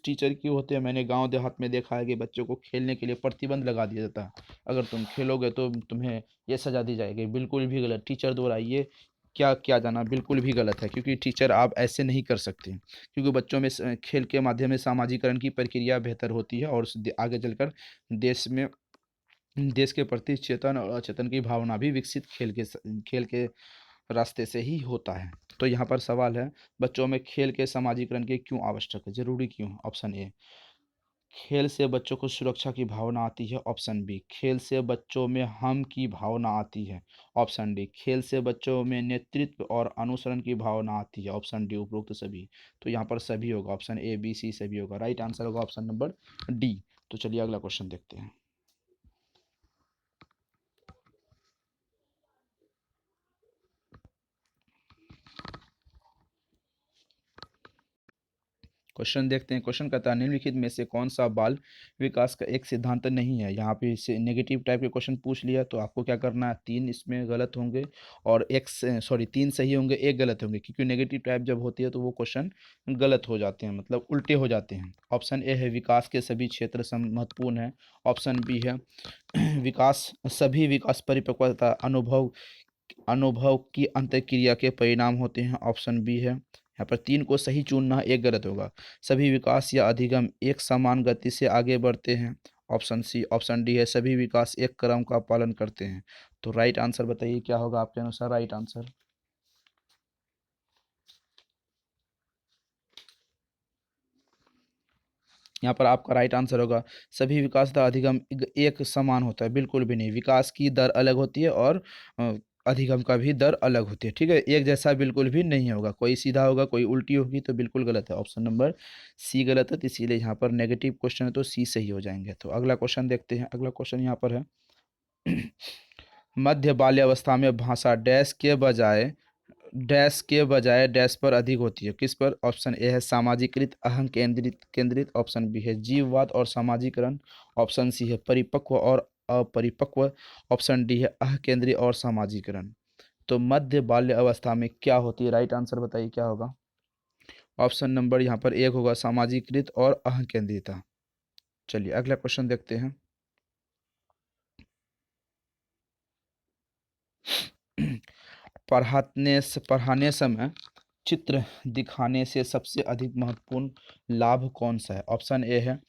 टीचर क्यों होते हैं, मैंने गांव देहात में देखा है कि बच्चों को खेलने के लिए प्रतिबंध लगा दिया जाता है। अगर तुम खेलोगे तो तुम्हें ये सजा दी जाएगी। बिल्कुल भी गलत। टीचर द्वारा ये क्या किया जाना बिल्कुल भी गलत है, क्योंकि टीचर आप ऐसे नहीं कर सकते। क्योंकि बच्चों में खेल के माध्यम से समाजीकरण की प्रक्रिया बेहतर होती है और आगे चलकर देश में देश के प्रति चेतन और अचेतन की भावना भी विकसित खेल के रास्ते से ही होता है। तो यहाँ पर सवाल है, बच्चों में खेल के समाजीकरण के क्यों आवश्यक है, जरूरी क्यों है? ऑप्शन ए, खेल से बच्चों को सुरक्षा की भावना आती है। ऑप्शन बी, खेल से बच्चों में हम की भावना आती है। ऑप्शन डी, खेल से बच्चों में नेतृत्व और अनुसरण की भावना आती है। ऑप्शन डी, उपरोक्त सभी। तो यहाँ पर सभी होगा, ऑप्शन ए बी सी सभी होगा। राइट आंसर होगा ऑप्शन नंबर डी। तो चलिए अगला क्वेश्चन देखते हैं। क्वेश्चन देखते हैं। क्वेश्चन कहता है निम्नलिखित में से कौन सा बाल विकास का एक सिद्धांत नहीं है? यहाँ पे से नेगेटिव टाइप के क्वेश्चन पूछ लिया तो आपको क्या करना है, तीन इसमें गलत होंगे और तीन सही होंगे, एक गलत होंगे। क्योंकि नेगेटिव टाइप जब होती है तो वो क्वेश्चन गलत हो जाते हैं, मतलब उल्टे हो जाते हैं। ऑप्शन ए है विकास के सभी क्षेत्र महत्वपूर्ण है। ऑप्शन बी है विकास परिपक्वता अनुभव अनुभव की अंतःक्रिया के परिणाम होते हैं। ऑप्शन बी है। यहाँ पर तीन को सही चुनना है, एक गलत होगा। सभी विकास या अधिगम एक समान गति से आगे बढ़ते हैं। Option C. ऑप्शन डी है सभी विकास एक क्रम का पालन करते हैं। तो राइट आंसर बताइए क्या होगा आपके अनुसार राइट आंसर? यहाँ पर आपका राइट आंसर होगा सभी विकास का अधिगम एक समान होता है। बिल्कुल भी नहीं, विकास की दर अलग होती है और अ, अधिगम का भी दर अलग होती है, ठीक है। एक जैसा बिल्कुल भी नहीं होगा, कोई सीधा होगा कोई उल्टी होगी, तो बिल्कुल गलत है। ऑप्शन नंबर सी गलत है, तो इसीलिए यहाँ पर नेगेटिव क्वेश्चन है तो सी सही हो जाएंगे। तो अगला क्वेश्चन देखते हैं। अगला क्वेश्चन यहाँ पर है मध्य बाल्यावस्था में भाषा डैश के बजाय डैश पर अधिक होती है, किस पर? ऑप्शन ए है सामाजिकृत अहं केंद्रित। ऑप्शन बी है जीववाद और सामाजिकरण। ऑप्शन सी है परिपक्व और अपरिपक्व। ऑप्शन डी है अह केंद्रीय और सामाजिकरण। तो मध्य बाल्य अवस्था में क्या होती है? राइट आंसर बताइए क्या होगा? ऑप्शन नंबर यहाँ पर एक होगा सामाजिकृत और अहं केंद्रियता। चलिए अगला क्वेश्चन देखते हैं। पढ़ाने समय चित्र दिखाने से सबसे अधिक महत्वपूर्ण लाभ कौन सा है? ऑप्शन ए है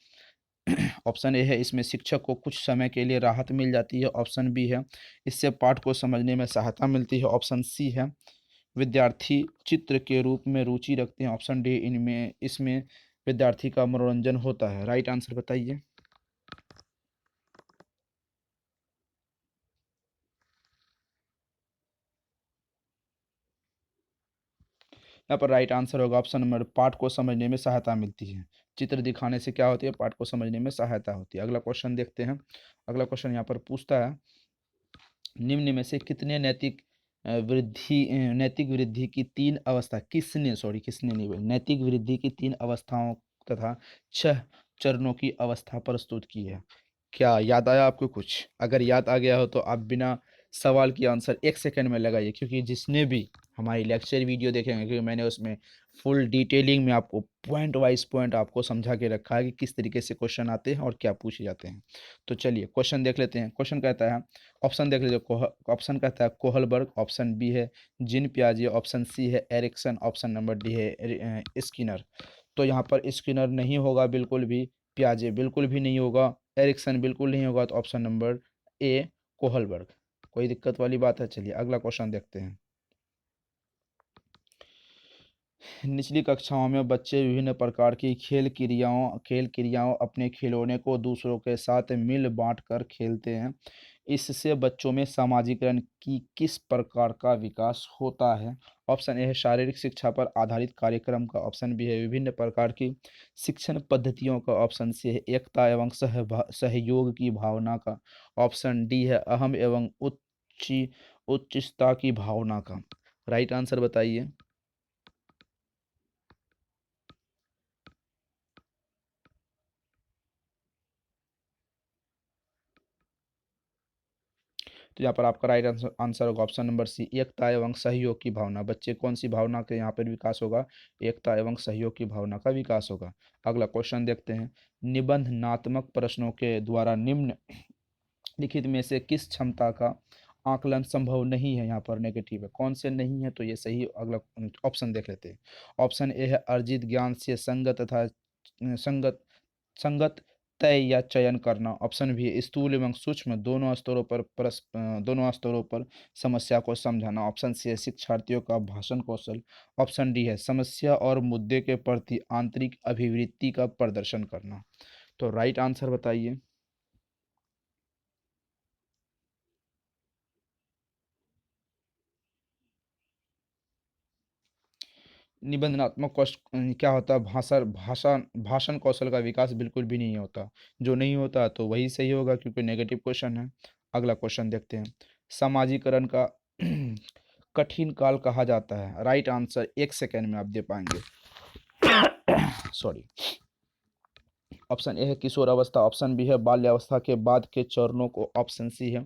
ऑप्शन ए है इसमें शिक्षक को कुछ समय के लिए राहत मिल जाती है। ऑप्शन बी है इससे पाठ को समझने में सहायता मिलती है। ऑप्शन सी है विद्यार्थी चित्र के रूप में रुचि रखते हैं। ऑप्शन डी इनमें इसमें विद्यार्थी का मनोरंजन होता है। राइट आंसर बताइए। यहाँ पर राइट आंसर होगा ऑप्शन नंबर, पाठ को समझने में सहायता मिलती है। चित्र दिखाने से क्या होती है? पाठ को समझने में सहायता होती है। अगला क्वेश्चन देखते हैं। अगला क्वेश्चन यहाँ पर पूछता है निम्न में से कितने नैतिक वृद्धि की तीन अवस्था किसने नहीं बोली, नैतिक वृद्धि की तीन अवस्थाओं तथा 6 चरणों की अवस्था प्रस्तुत की है? क्या याद आया आपको कुछ? अगर याद आ गया हो तो आप बिना सवाल की आंसर 1 सेकंड में लगाइए, क्योंकि जिसने भी हमारी लेक्चर वीडियो देखेंगे, क्योंकि मैंने उसमें फुल डिटेलिंग में आपको पॉइंट वाइज पॉइंट आपको समझा के रखा है कि किस तरीके से क्वेश्चन आते हैं और क्या पूछे जाते हैं। तो चलिए क्वेश्चन देख लेते हैं। क्वेश्चन कहता है, ऑप्शन देख लीजिए। ऑप्शन कहता है कोहलबर्ग। ऑप्शन बी है जिन पियाजे। ऑप्शन सी है एरिक्सन। ऑप्शन नंबर डी है स्किनर। तो यहाँ पर स्किनर नहीं होगा बिल्कुल भी, पियाजे बिल्कुल भी नहीं होगा, एरिक्सन बिल्कुल नहीं होगा, तो ऑप्शन नंबर ए कोहलबर्ग। कोई दिक्कत वाली बात है? चलिए अगला क्वेश्चन देखते हैं। निचली कक्षाओं में बच्चे विभिन्न प्रकार की खेल क्रियाओं अपने खिलौने को दूसरों के साथ मिल बांट कर खेलते हैं। इससे बच्चों में सामाजिकरण की किस प्रकार का विकास होता है? ऑप्शन ए है शारीरिक शिक्षा पर आधारित कार्यक्रम का, ऑप्शन बी है विभिन्न प्रकार की शिक्षण पद्धतियों का, ऑप्शन सी है एकता एवं सहयोग की भावना का, ऑप्शन डी है अहम एवं उच्चता की भावना का। राइट आंसर बताइए। तो यहाँ पर आपका राइट आंसर होगा ऑप्शन नंबर सी, एकता एवं सहयोग की भावना। बच्चे कौन सी भावना के यहाँ पर विकास होगा? एकता एवं सहयोग की भावना का विकास होगा। अगला क्वेश्चन देखते हैं। निबंधनात्मक प्रश्नों के द्वारा निम्न लिखित में से किस क्षमता का आकलन संभव नहीं है? यहाँ पर नेगेटिव है, कौन से नहीं है? तो ये सही। अगला ऑप्शन देख लेते हैं। ऑप्शन ए है अर्जित ज्ञान से संगत तथा संगत संगत तय या चयन करना, ऑप्शन भी है स्थूल एवं सूक्ष्म दोनों स्तरों पर समस्या को समझाना, ऑप्शन सी है शिक्षार्थियों का भाषण कौशल, ऑप्शन डी है समस्या और मुद्दे के प्रति आंतरिक अभिवृत्ति का प्रदर्शन करना। तो राइट आंसर बताइए। निबंधनात्मक क्या होता है? भाषण कौशल का विकास बिल्कुल भी नहीं होता। जो नहीं होता तो वही सही होगा, क्योंकि नेगेटिव क्वेश्चन है। अगला क्वेश्चन देखते हैं। समाजीकरण का कठिन काल कहा जाता है। राइट आंसर 1 सेकेंड में आप दे पाएंगे। सॉरी। ऑप्शन ए है किशोर अवस्था, ऑप्शन बी है बाल्यावस्था के बाद के चरणों को, ऑप्शन सी है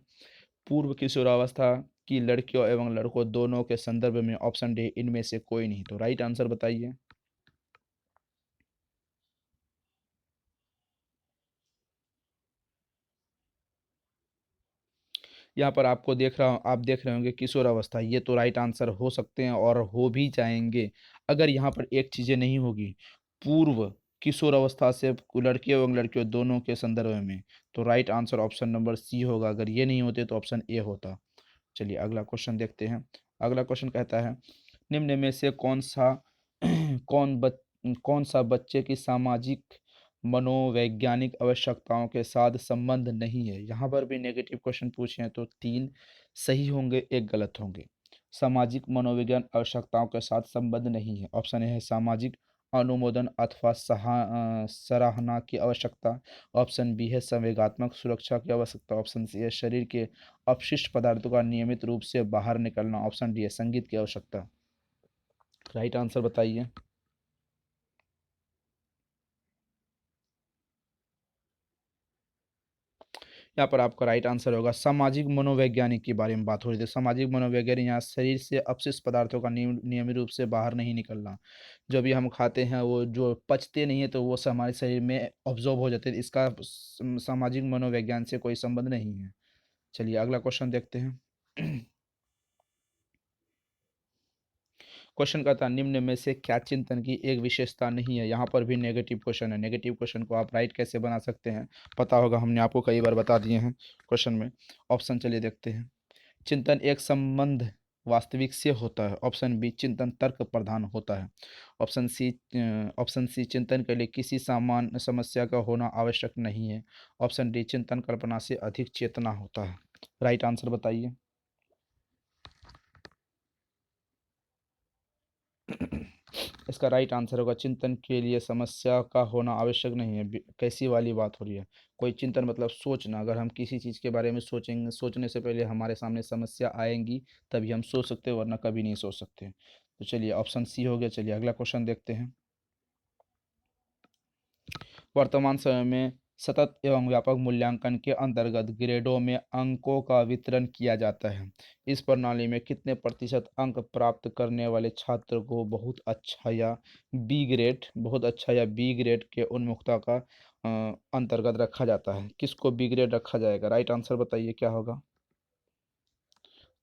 पूर्व किशोरावस्था की लड़कियों एवं लड़कों दोनों के संदर्भ में, ऑप्शन डी इनमें से कोई नहीं। तो राइट आंसर बताइए। यहाँ पर आपको देख रहा हूँ, आप देख रहे होंगे किशोर अवस्था, ये तो राइट आंसर हो सकते हैं और हो भी जाएंगे अगर यहाँ पर एक चीज़ें नहीं होगी, पूर्व किशोर अवस्था से लड़के एवं लड़कियों दोनों के संदर्भ में। तो right answer option number C होगा। अगर ये नहीं होते तो ऑप्शन ए होता। चलिए अगला क्वेश्चन देखते हैं। अगला क्वेश्चन कहता है निम्न में से कौन सा कौन सा बच्चे की सामाजिक मनोवैज्ञानिक आवश्यकताओं के साथ संबंध नहीं है? यहाँ पर भी नेगेटिव क्वेश्चन पूछे हैं तो 3 सही होंगे, 1 गलत होंगे। सामाजिक मनोविज्ञान आवश्यकताओं के साथ संबंध नहीं है। ऑप्शन ए है सामाजिक अनुमोदन अथवा सराहना की आवश्यकता, ऑप्शन बी है संवेगात्मक सुरक्षा की आवश्यकता, ऑप्शन सी है शरीर के अपशिष्ट पदार्थों का नियमित रूप से बाहर निकलना, ऑप्शन डी है संगीत की आवश्यकता। राइट आंसर बताइए। यहाँ पर आपका राइट आंसर होगा सामाजिक मनोवैज्ञानिक के बारे में बात हो रही थी। सामाजिक मनोवैज्ञानिक यहाँ शरीर से अपशिष्ट पदार्थों का नियमित रूप से बाहर नहीं निकलना। जो भी हम खाते हैं वो जो पचते नहीं है तो वो सब हमारे शरीर में ऑब्जॉर्ब हो जाते हैं। इसका सामाजिक मनोविज्ञान से कोई संबंध नहीं है। चलिए अगला क्वेश्चन देखते हैं। क्वेश्चन का था निम्न में से क्या चिंतन की एक विशेषता नहीं है? यहाँ पर भी नेगेटिव क्वेश्चन है। नेगेटिव क्वेश्चन को आप राइट कैसे बना सकते हैं पता होगा, हमने आपको कई बार बता दिए हैं क्वेश्चन में। ऑप्शन चलिए देखते हैं। चिंतन एक संबंध वास्तविक से होता है, ऑप्शन बी चिंतन तर्क प्रधान होता है, ऑप्शन सी चिंतन के लिए किसी सामान्य समस्या का होना आवश्यक नहीं है, ऑप्शन डी चिंतन कल्पना से अधिक चेतना होता है। राइट आंसर बताइए। इसका राइट आंसर होगा चिंतन के लिए समस्या का होना आवश्यक नहीं है। कैसी वाली बात हो रही है? कोई चिंतन मतलब सोचना। अगर हम किसी चीज़ के बारे में सोचेंगे, सोचने से पहले हमारे सामने समस्या आएंगी तभी हम सोच सकते हैं, वरना कभी नहीं सोच सकते। तो चलिए ऑप्शन सी हो गया। चलिए अगला क्वेश्चन देखते हैं। वर्तमान समय में सतत एवं व्यापक मूल्यांकन के अंतर्गत ग्रेडों में अंकों का वितरण किया जाता है। इस प्रणाली में कितने प्रतिशत अंक प्राप्त करने वाले छात्र को बहुत अच्छा या बी ग्रेड के उन्मुखता का अंतर्गत रखा जाता है? किसको बी ग्रेड रखा जाएगा? राइट आंसर बताइए क्या होगा।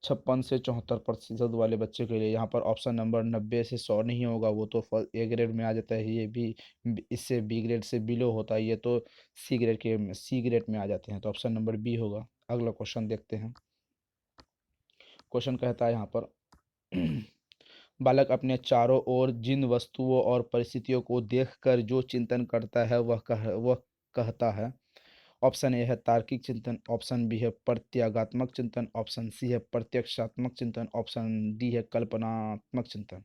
56 से 74% वाले बच्चे के लिए। यहाँ पर ऑप्शन नंबर 90 से 100 नहीं होगा, वो तो ए ग्रेड में आ जाता है। ये भी इससे बी ग्रेड से बिलो होता है, ये तो सी ग्रेड में आ जाते हैं। तो ऑप्शन नंबर बी होगा। अगला क्वेश्चन देखते हैं। क्वेश्चन कहता है यहाँ पर बालक अपने चारों ओर जिन वस्तुओं और परिस्थितियों को देखकर जो चिंतन करता है वह कहता है। ऑप्शन ए है तार्किक चिंतन, ऑप्शन बी है प्रत्यागात्मक चिंतन, ऑप्शन सी है प्रत्यक्षात्मक चिंतन, ऑप्शन डी है कल्पनात्मक चिंतन।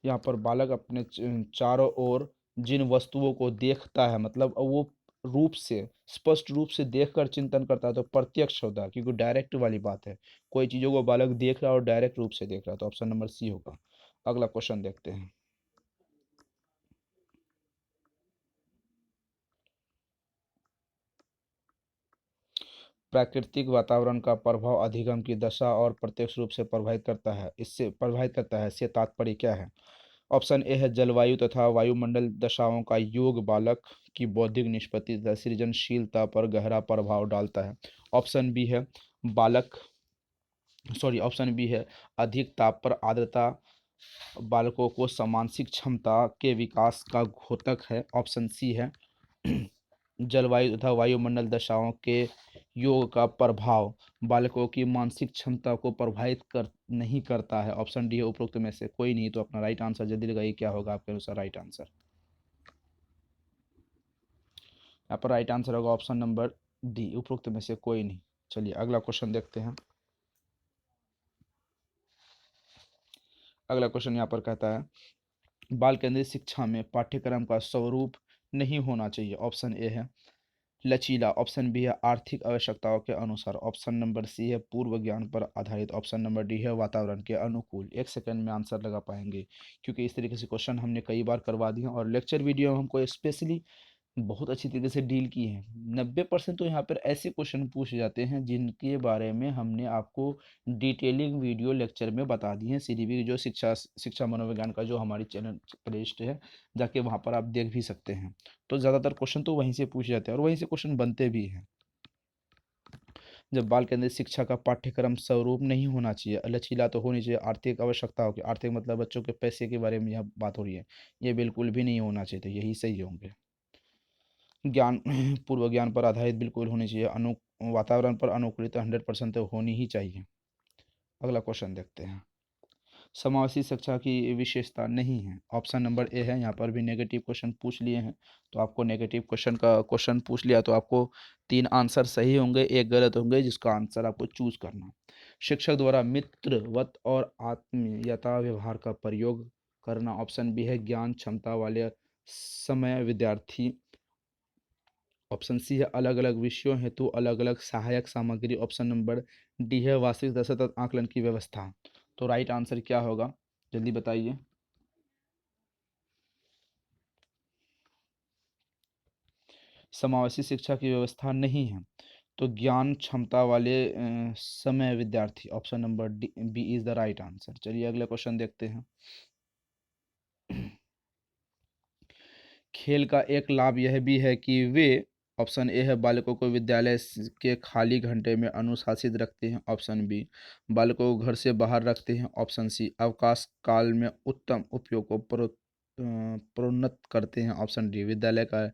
यहाँ पर बालक अपने चारों ओर जिन वस्तुओं को देखता है, मतलब वो रूप से स्पष्ट रूप से देखकर चिंतन करता है, तो प्रत्यक्ष होता है, क्योंकि डायरेक्ट वाली बात है। कोई चीज़ों को बालक देख रहा है और डायरेक्ट रूप से देख रहा है, तो ऑप्शन नंबर सी होगा। अगला क्वेश्चन देखते हैं। प्राकृतिक वातावरण का प्रभाव अधिगम की दशा और प्रत्यक्ष रूप से प्रभावित करता है, इससे तात्पर्य क्या है? ऑप्शन ए है जलवायु तथा वायुमंडल दशाओं का योग बालक की बौद्धिक निष्पत्ति तथा सृजनशीलता पर गहरा प्रभाव डालता है। ऑप्शन बी है बालक ऑप्शन बी है अधिक ताप पर आर्द्रता बालकों को मानसिक क्षमता के विकास का घोतक है। ऑप्शन सी है जलवायु तथा वायुमंडल दशाओं के योग का प्रभाव बालकों की मानसिक क्षमता को प्रभावित कर नहीं करता है। ऑप्शन डी है उपरोक्त में से कोई नहीं। तो अपना राइट आंसर जल्दी लगाइए, क्या होगा आपके अनुसार राइट आंसर? यहाँ पर राइट आंसर होगा ऑप्शन नंबर डी, उपरोक्त में से कोई नहीं। चलिए अगला क्वेश्चन देखते हैं। अगला क्वेश्चन यहाँ पर कहता है बाल केंद्रित शिक्षा में पाठ्यक्रम का स्वरूप नहीं होना चाहिए। ऑप्शन ए है लचीला, ऑप्शन बी है आर्थिक आवश्यकताओं के अनुसार, ऑप्शन नंबर सी है पूर्व ज्ञान पर आधारित, ऑप्शन नंबर डी है वातावरण के अनुकूल। एक सेकंड में आंसर लगा पाएंगे, क्योंकि इस तरीके से क्वेश्चन हमने कई बार करवा दिए और लेक्चर वीडियो में हमको स्पेशली बहुत अच्छी तरीके से डील की है। 90% तो यहाँ पर ऐसे क्वेश्चन पूछे जाते हैं जिनके बारे में हमने आपको डिटेलिंग वीडियो लेक्चर में बता दी है। सीडीपी की जो शिक्षा मनोविज्ञान का जो हमारी चैनल प्लेलिस्ट है, जाके वहाँ पर आप देख भी सकते हैं। तो ज़्यादातर क्वेश्चन तो वहीं से पूछे जाते हैं और वहीं से क्वेश्चन बनते भी हैं। जब बाल केंद्रित शिक्षा का पाठ्यक्रम स्वरूप नहीं होना चाहिए, लचीला तो होनी चाहिए, आर्थिक आवश्यकताओं की, आर्थिक मतलब बच्चों के पैसे के बारे में यह बात हो रही है, ये बिल्कुल भी नहीं होना चाहिए, तो यही सही होंगे। ज्ञान पूर्व ज्ञान पर आधारित बिल्कुल होनी चाहिए, वातावरण पर अनुकूलित 100% तो होनी ही चाहिए। अगला क्वेश्चन देखते हैं। समावेशी शिक्षा की विशेषता नहीं है। ऑप्शन नंबर ए है, यहाँ पर भी नेगेटिव क्वेश्चन पूछ लिए हैं, तो आपको नेगेटिव क्वेश्चन पूछ लिया तो आपको 3 आंसर सही होंगे, एक गलत होंगे, जिसका आंसर आपको चूज करना। शिक्षक द्वारा मित्रवत और आत्मीयता व्यवहार का प्रयोग करना। ऑप्शन बी है ज्ञान क्षमता वाले समय विद्यार्थी। ऑप्शन सी है अलग अलग विषयों हेतु अलग अलग सहायक सामग्री। ऑप्शन नंबर डी है वास्तविक दर सतत आकलन की व्यवस्था। तो राइट आंसर क्या होगा, जल्दी बताइए। समावेशी शिक्षा की व्यवस्था नहीं है, तो ज्ञान क्षमता वाले समय विद्यार्थी, option number D B is the right answer. चलिए अगला क्वेश्चन देखते हैं। खेल का एक लाभ यह भी है कि वे, ऑप्शन ए है बालकों को विद्यालय के खाली घंटे में अनुशासित रखते हैं, ऑप्शन बी बालकों को घर से बाहर रखते हैं, ऑप्शन सी अवकाश काल में उत्तम उपयोग को प्रोन्नत करते हैं, ऑप्शन डी विद्यालय का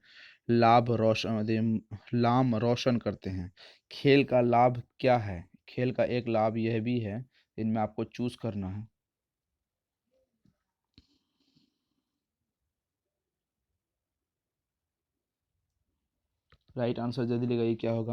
नाम रोशन करते हैं। खेल का लाभ क्या है? खेल का एक लाभ यह भी है, इनमें आपको चूज करना है। राइट आंसर जल्दी लगाइए, क्या होगा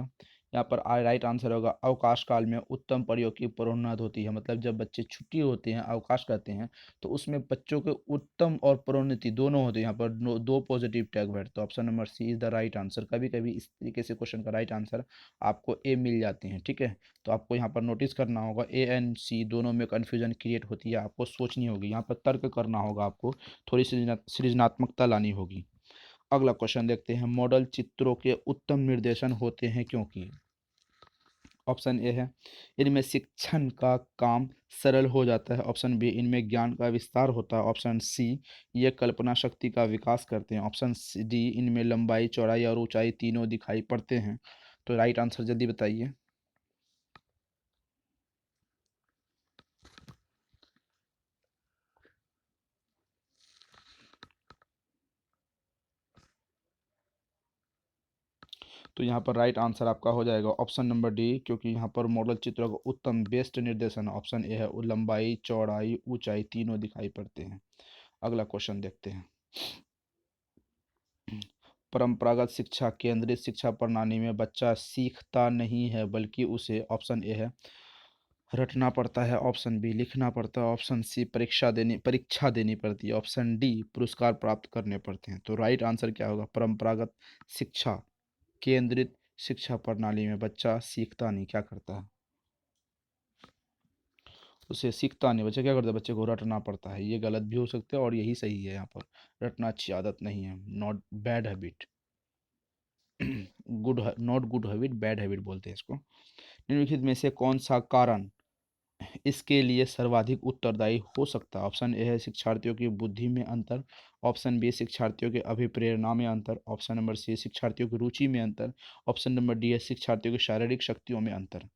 यहाँ पर? राइट आंसर होगा अवकाश काल में उत्तम प्रयोग की प्रोन्नत होती है। मतलब जब बच्चे छुट्टी होते हैं, अवकाश करते हैं, तो उसमें बच्चों के उत्तम और प्रोन्नति दोनों होते हैं। यहाँ पर दो पॉजिटिव टैग बैठ, तो option number C is the right answer. कभी कभी इस तरीके से क्वेश्चन का राइट आंसर आपको ए मिल जाते हैं, ठीक है। तो आपको यहाँ पर नोटिस करना होगा ए एंड सी दोनों में कन्फ्यूजन क्रिएट होती है, आपको सोचनी होगी, यहाँ पर तर्क करना होगा, आपको थोड़ी सृजनात्मकता लानी होगी। अगला क्वेश्चन देखते हैं। मॉडल चित्रों के उत्तम निर्देशन होते हैं क्योंकि, ऑप्शन ए है इनमें शिक्षण का काम सरल हो जाता है। ऑप्शन बी इनमें ज्ञान का विस्तार होता है। ऑप्शन सी ये कल्पना शक्ति का विकास करते हैं। ऑप्शन डी इनमें लंबाई चौड़ाई और ऊंचाई तीनों दिखाई पड़ते हैं। तो राइट आंसर जल्दी बताइए। तो यहाँ पर राइट आंसर आपका हो जाएगा ऑप्शन नंबर डी, क्योंकि यहाँ पर मॉडल चित्रों का उत्तम बेस्ट निर्देशन ऑप्शन ए है। वो लंबाई चौड़ाई ऊंचाई तीनों दिखाई पड़ते हैं। अगला क्वेश्चन देखते हैं। परंपरागत शिक्षा केंद्रित शिक्षा प्रणाली में बच्चा सीखता नहीं है बल्कि उसे ऑप्शन ए है रटना पड़ता है। ऑप्शन बी लिखना पड़ता है। ऑप्शन सी परीक्षा देनी पड़ती है। ऑप्शन डी पुरस्कार प्राप्त करने पड़ते हैं। तो राइट आंसर क्या होगा? परंपरागत शिक्षा केंद्रित शिक्षा प्रणाली में बच्चा सीखता नहीं, क्या करता है? उसे सीखता नहीं, बच्चा क्या करता है? बच्चे को रटना पड़ता है। ये गलत भी हो सकता है और यही सही है। यहाँ पर रटना अच्छी आदत नहीं है, not bad habit. Good, not good habit, bad habit बोलते हैं इसको। निम्नलिखित में से कौन सा कारण इसके लिए सर्वाधिक उत्तरदायी हो सकता है? ऑप्शन ए है शिक्षार्थियों की बुद्धि में अंतर। ऑप्शन बी शिक्षार्थियों के अभिप्रेरणा में अंतर। ऑप्शन नंबर सी शिक्षार्थियों की रुचि में अंतर। ऑप्शन नंबर डी है शिक्षार्थियों की शारीरिक शक्तियों में अंतर।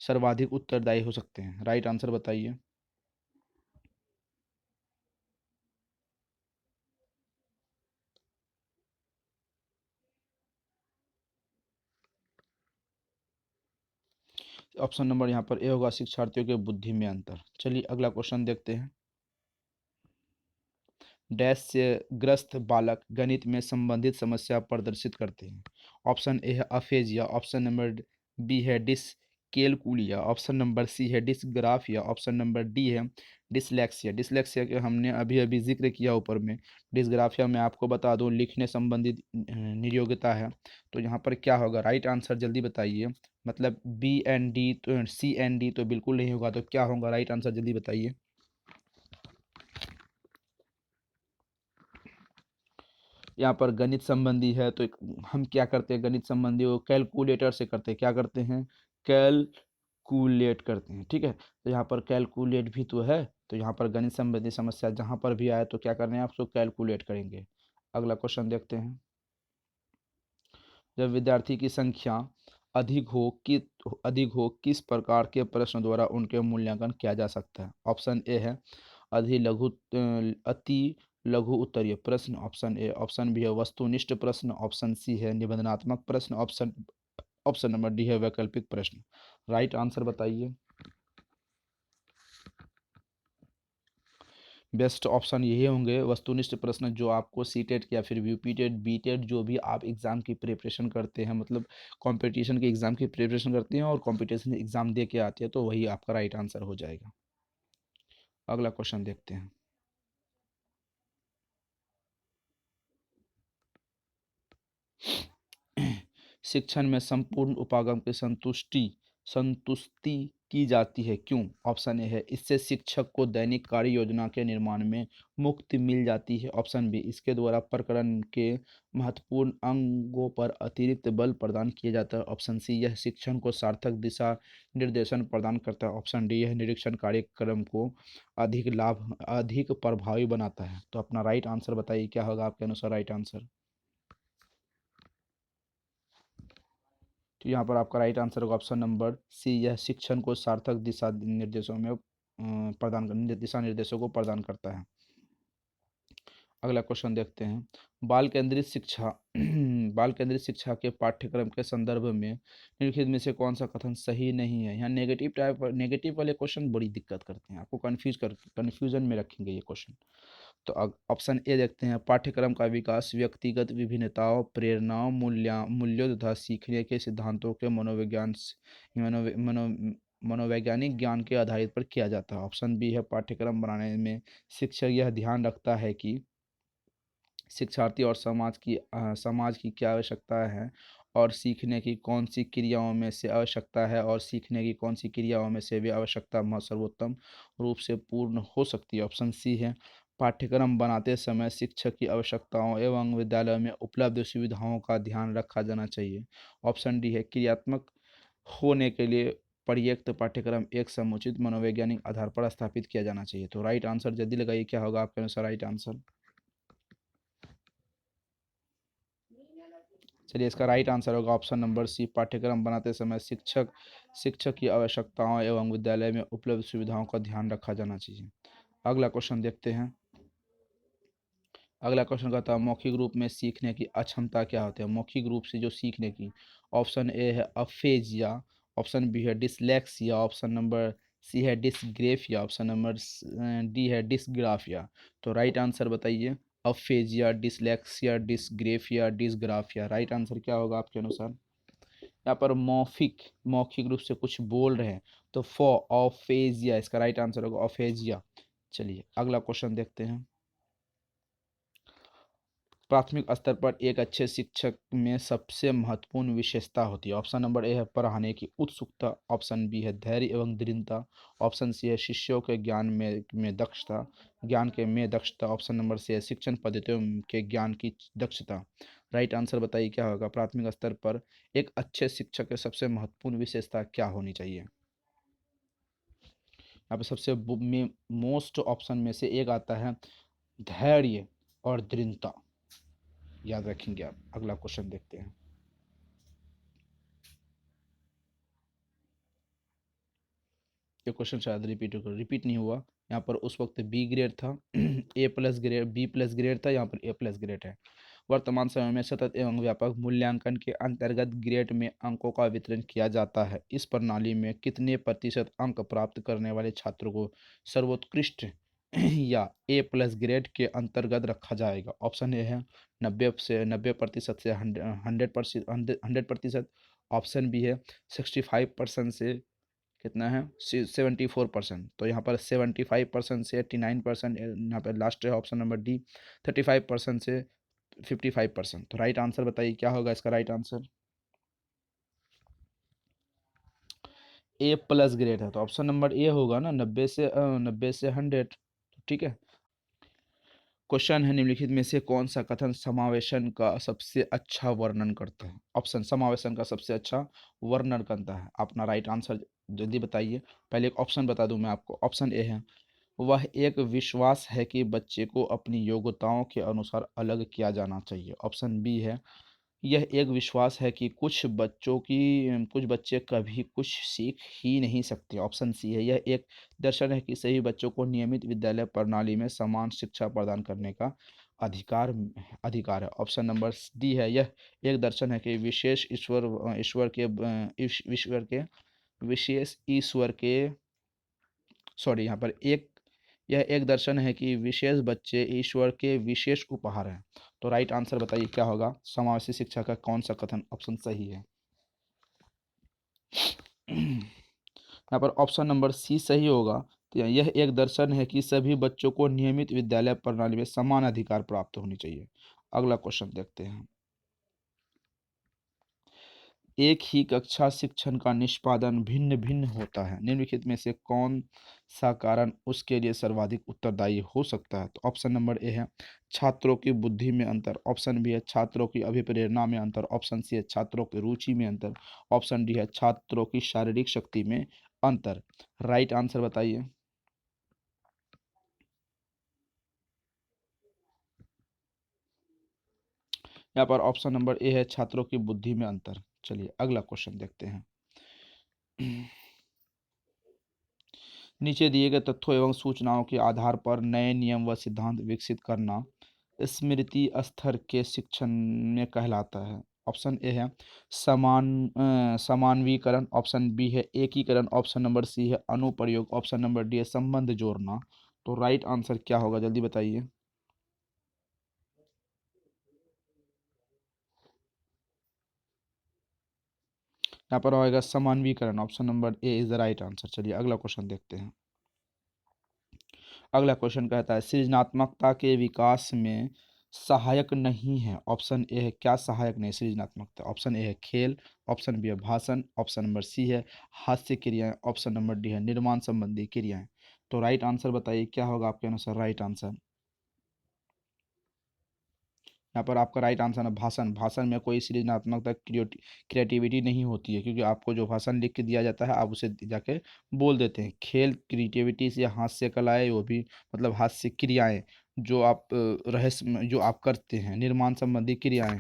सर्वाधिक उत्तरदायी हो सकते हैं, राइट आंसर बताइए। ऑप्शन नंबर यहाँ पर ए होगा, शिक्षार्थियों के बुद्धि में अंतर। चलिए अगला क्वेश्चन देखते हैं। डैश से ग्रस्त बालक गणित में संबंधित समस्या प्रदर्शित करते हैं। ऑप्शन ए है अफेजिया। ऑप्शन नंबर बी है डिसकैलकुलिया। ऑप्शन नंबर सी है डिसग्राफिया। ऑप्शन नंबर डी है डिसलेक्सिया। डिसलेक्सिया के हमने अभी अभी जिक्र किया ऊपर में। डिसग्राफिया में आपको बता दूं लिखने संबंधित नियोग्यता है। तो यहाँ पर क्या होगा? राइट आंसर जल्दी बताइए। मतलब बी एंड डी तो सी एंड डी तो बिल्कुल नहीं होगा, तो क्या होगा? राइट आंसर जल्दी बताइए। यहाँ पर गणित संबंधी है तो हम क्या करते हैं? गणित संबंधी वो कैलकुलेटर से करते हैं। क्या करते हैं? कैलकुलेट करते हैं, ठीक है। तो यहाँ पर कैलकुलेट भी तो है, तो यहाँ पर गणित संबंधी समस्या जहाँ पर भी आए तो क्या करना है? आप उसको कैलकुलेट करेंगे। अगला क्वेश्चन देखते हैं। जब विद्यार्थी की संख्या अधिक हो कि अधिक हो किस प्रकार के प्रश्न द्वारा उनके मूल्यांकन किया जा सकता है? ऑप्शन ए है अति लघु उत्तरीय प्रश्न। Option A. ऑप्शन बी है वस्तुनिष्ठ प्रश्न। ऑप्शन सी है निबंधनात्मक प्रश्न। ऑप्शन ऑप्शन नंबर डी है वैकल्पिक प्रश्न। राइट आंसर बताइए। बेस्ट ऑप्शन यही होंगे वस्तुनिष्ठ प्रश्न, जो आपको सीटेट या फिर यूपीटेट बीटेट जो भी आप एग्ज़ाम की प्रिपरेशन करते हैं, मतलब कंपटीशन के एग्ज़ाम की प्रिपरेशन करते हैं और कंपटीशन एग्ज़ाम दे के आते हैं, तो वही आपका राइट आंसर हो जाएगा। अगला क्वेश्चन देखते हैं। शिक्षण में संपूर्ण उपागम की संतुष्टि की जाती है, क्यों? ऑप्शन ए है इससे शिक्षक को दैनिक कार्य योजना के निर्माण में मुक्ति मिल जाती है। ऑप्शन बी इसके द्वारा प्रकरण के महत्वपूर्ण अंगों पर अतिरिक्त बल प्रदान किया जाता है। ऑप्शन सी यह शिक्षण को सार्थक दिशा निर्देशन प्रदान करता है। ऑप्शन डी यह निरीक्षण कार्यक्रम को अधिक प्रभावी बनाता है। तो अपना राइट आंसर बताइए, क्या होगा आपके अनुसार राइट आंसर? तो यहाँ पर आपका राइट आंसर होगा ऑप्शन नंबर सी, यह शिक्षण को सार्थक दिशा निर्देशों में दिशा निर्देशों को प्रदान करता है। अगला क्वेश्चन देखते हैं। बाल केंद्रित शिक्षा बाल केंद्रित शिक्षा के पाठ्यक्रम के संदर्भ में निम्नलिखित में से कौन सा कथन सही नहीं है? यहाँ नेगेटिव वाले क्वेश्चन बड़ी दिक्कत करते हैं, आपको कन्फ्यूजन में रखेंगे ये क्वेश्चन। तो ऑप्शन ए देखते हैं। पाठ्यक्रम का विकास व्यक्तिगत विभिन्नताओं, प्रेरणाओं, मूल्यों तथा सीखने के सिद्धांतों के मनोवैज्ञानिक ज्ञान के आधारित पर किया जाता है। ऑप्शन बी है पाठ्यक्रम बनाने में शिक्षक यह ध्यान रखता है कि शिक्षार्थी और समाज की क्या आवश्यकता है और सीखने की कौन सी क्रियाओं में से आवश्यकता है और सीखने की कौन सी क्रियाओं में से वे आवश्यकता सर्वोत्तम रूप से पूर्ण हो सकती है। ऑप्शन सी है पाठ्यक्रम बनाते समय शिक्षक की आवश्यकताओं एवं विद्यालय में उपलब्ध सुविधाओं का ध्यान रखा जाना चाहिए। ऑप्शन डी है क्रियात्मक होने के लिए प्रयुक्त पाठ्यक्रम एक समुचित मनोवैज्ञानिक आधार पर स्थापित किया जाना चाहिए। तो राइट आंसर जल्दी लगाइए, क्या होगा आपके अनुसार राइट आंसर? चलिए, इसका राइट आंसर होगा ऑप्शन नंबर सी, पाठ्यक्रम बनाते समय शिक्षक की आवश्यकताओं एवं विद्यालय में उपलब्ध सुविधाओं का ध्यान रखा जाना चाहिए। अगला क्वेश्चन देखते हैं। अगला क्वेश्चन कहता है मौखिक रूप में सीखने की अक्षमता क्या होती है? मौखिक रूप से जो सीखने की, ऑप्शन ए है अफेजिया, ऑप्शन बी है डिसलेक्सिया, ऑप्शन नंबर सी है डिसग्रेफिया, ऑप्शन नंबर डी है डिसग्राफिया। तो राइट आंसर बताइए। Aphasia, dyslexia, dysgraphia, dysgraphia, right answer क्या होगा आपके अनुसार? यहाँ पर मौखिक रूप से कुछ बोल रहे हैं, तो फॉर ऑफेजिया, इसका राइट आंसर होगा ऑफेजिया। चलिए अगला क्वेश्चन देखते हैं। प्राथमिक स्तर पर एक अच्छे शिक्षक में सबसे महत्वपूर्ण विशेषता होती है। ऑप्शन नंबर ए है पढ़ाने की उत्सुकता, ऑप्शन बी है धैर्य एवं दृढ़ता, ऑप्शन सी है शिष्यों के ज्ञान में दक्षता, ऑप्शन नंबर सी है शिक्षण पद्धतियों के ज्ञान की दक्षता। राइट आंसर बताइए क्या होगा? प्राथमिक स्तर पर एक अच्छे शिक्षक के सबसे महत्वपूर्ण विशेषता क्या होनी चाहिए? यहाँ पे सबसे मोस्ट ऑप्शन में से एक आता है धैर्य और दृढ़ता, याद रखेंगे आप। अगला क्वेश्चन देखते हैं। ये क्वेश्चन शायद रिपीट नहीं हुआ। यहाँ पर उस वक्त बी ग्रेड था, A plus grade, B plus grade था, यहाँ पर ए प्लस ग्रेड है। वर्तमान समय में सतत एवं व्यापक मूल्यांकन के अंतर्गत ग्रेड में अंकों का वितरण किया जाता है। इस प्रणाली में कितने प्रतिशत अंक प्राप्त करने वाले छात्रों को सर्वोत्कृष्ट या ए प्लस ग्रेड के अंतर्गत रखा जाएगा? ऑप्शन ए है 90% से 100%, ऑप्शन बी है 65% से कितना है 74%। तो यहाँ पर 75% से 89%, यहाँ पर लास्ट है ऑप्शन नंबर डी 35% से 55%। तो राइट आंसर बताइए क्या होगा इसका राइट आंसर? ए प्लस ग्रेड है, तो ऑप्शन नंबर ए होगा ना, 90 से 100। ठीक है। क्वेश्चन है निम्नलिखित में से कौन सा कथन समावेशन का सबसे अच्छा वर्णन करता है? ऑप्शन समावेशन का सबसे अच्छा वर्णन करता है। अपना राइट आंसर जल्दी बताइए। पहले एक ऑप्शन बता दूं मैं आपको। ऑप्शन ए है वह एक विश्वास है कि बच्चे को अपनी योग्यताओं के अनुसार अलग किया जाना चाहिए। ऑप्शन बी है यह एक विश्वास है कि कुछ बच्चे कभी कुछ सीख ही नहीं सकते। ऑप्शन सी है यह एक दर्शन है कि सभी बच्चों को नियमित विद्यालय प्रणाली में समान शिक्षा प्रदान करने का अधिकार अधिकार है। ऑप्शन नंबर डी है यह एक दर्शन है कि विशेष ईश्वर के सॉरी यहाँ पर एक यह एक दर्शन है कि विशेष बच्चे ईश्वर के विशेष उपहार हैं। तो राइट आंसर बताइए क्या होगा? समावेशी शिक्षा का कौन सा कथन ऑप्शन सही है? यहाँ पर ऑप्शन नंबर सी सही होगा। तो यह एक दर्शन है कि सभी बच्चों को नियमित विद्यालय प्रणाली में समान अधिकार प्राप्त होनी चाहिए। अगला क्वेश्चन देखते हैं। एक ही कक्षा शिक्षण का निष्पादन भिन्न भिन्न होता है, निम्नलिखित में से कौन सा कारण उसके लिए सर्वाधिक उत्तरदायी हो सकता है? तो ऑप्शन नंबर ए है छात्रों की बुद्धि में अंतर, ऑप्शन बी है छात्रों की अभिप्रेरणा में अंतर, ऑप्शन सी है छात्रों की रुचि में अंतर, ऑप्शन डी है छात्रों की शारीरिक शक्ति में अंतर। राइट आंसर बताइए। यहाँ पर ऑप्शन नंबर ए है छात्रों की बुद्धि में अंतर। चलिए अगला क्वेश्चन देखते हैं। नीचे दिए गए तथ्यों एवं सूचनाओं के आधार पर नए नियम व सिद्धांत विकसित करना स्मृति स्तर के शिक्षण में कहलाता है। ऑप्शन ए है समानवीकरण, ऑप्शन बी है एकीकरण, ऑप्शन नंबर सी है अनुप्रयोग, ऑप्शन नंबर डी है संबंध जोड़ना। तो राइट आंसर क्या होगा जल्दी बताइए। यहाँ पर होगा समानवीकरण, option number A is the right answer. चलिए अगला क्वेश्चन देखते हैं। अगला क्वेश्चन कहता है सृजनात्मकता के विकास में सहायक नहीं है। ऑप्शन ए है क्या सहायक नहीं सृजनात्मकता? ऑप्शन ए है खेल, ऑप्शन बी है भाषण, ऑप्शन नंबर सी है हास्य क्रियाएं, ऑप्शन नंबर डी है निर्माण संबंधी क्रियाएं। तो राइट आंसर बताइए क्या होगा आपके अनुसार राइट आंसर? यहाँ पर आपका राइट आंसर है भाषण। भाषण में कोई सृजनात्मकता क्रिएटिविटी नहीं होती है, क्योंकि आपको जो भाषण लिख के दिया जाता है आप उसे जाके बोल देते हैं। खेल क्रिएटिविटी से हास्य कलाएँ, वो भी मतलब हास्य क्रियाएँ जो आप रहस्य में जो आप करते हैं, निर्माण संबंधी क्रियाएँ।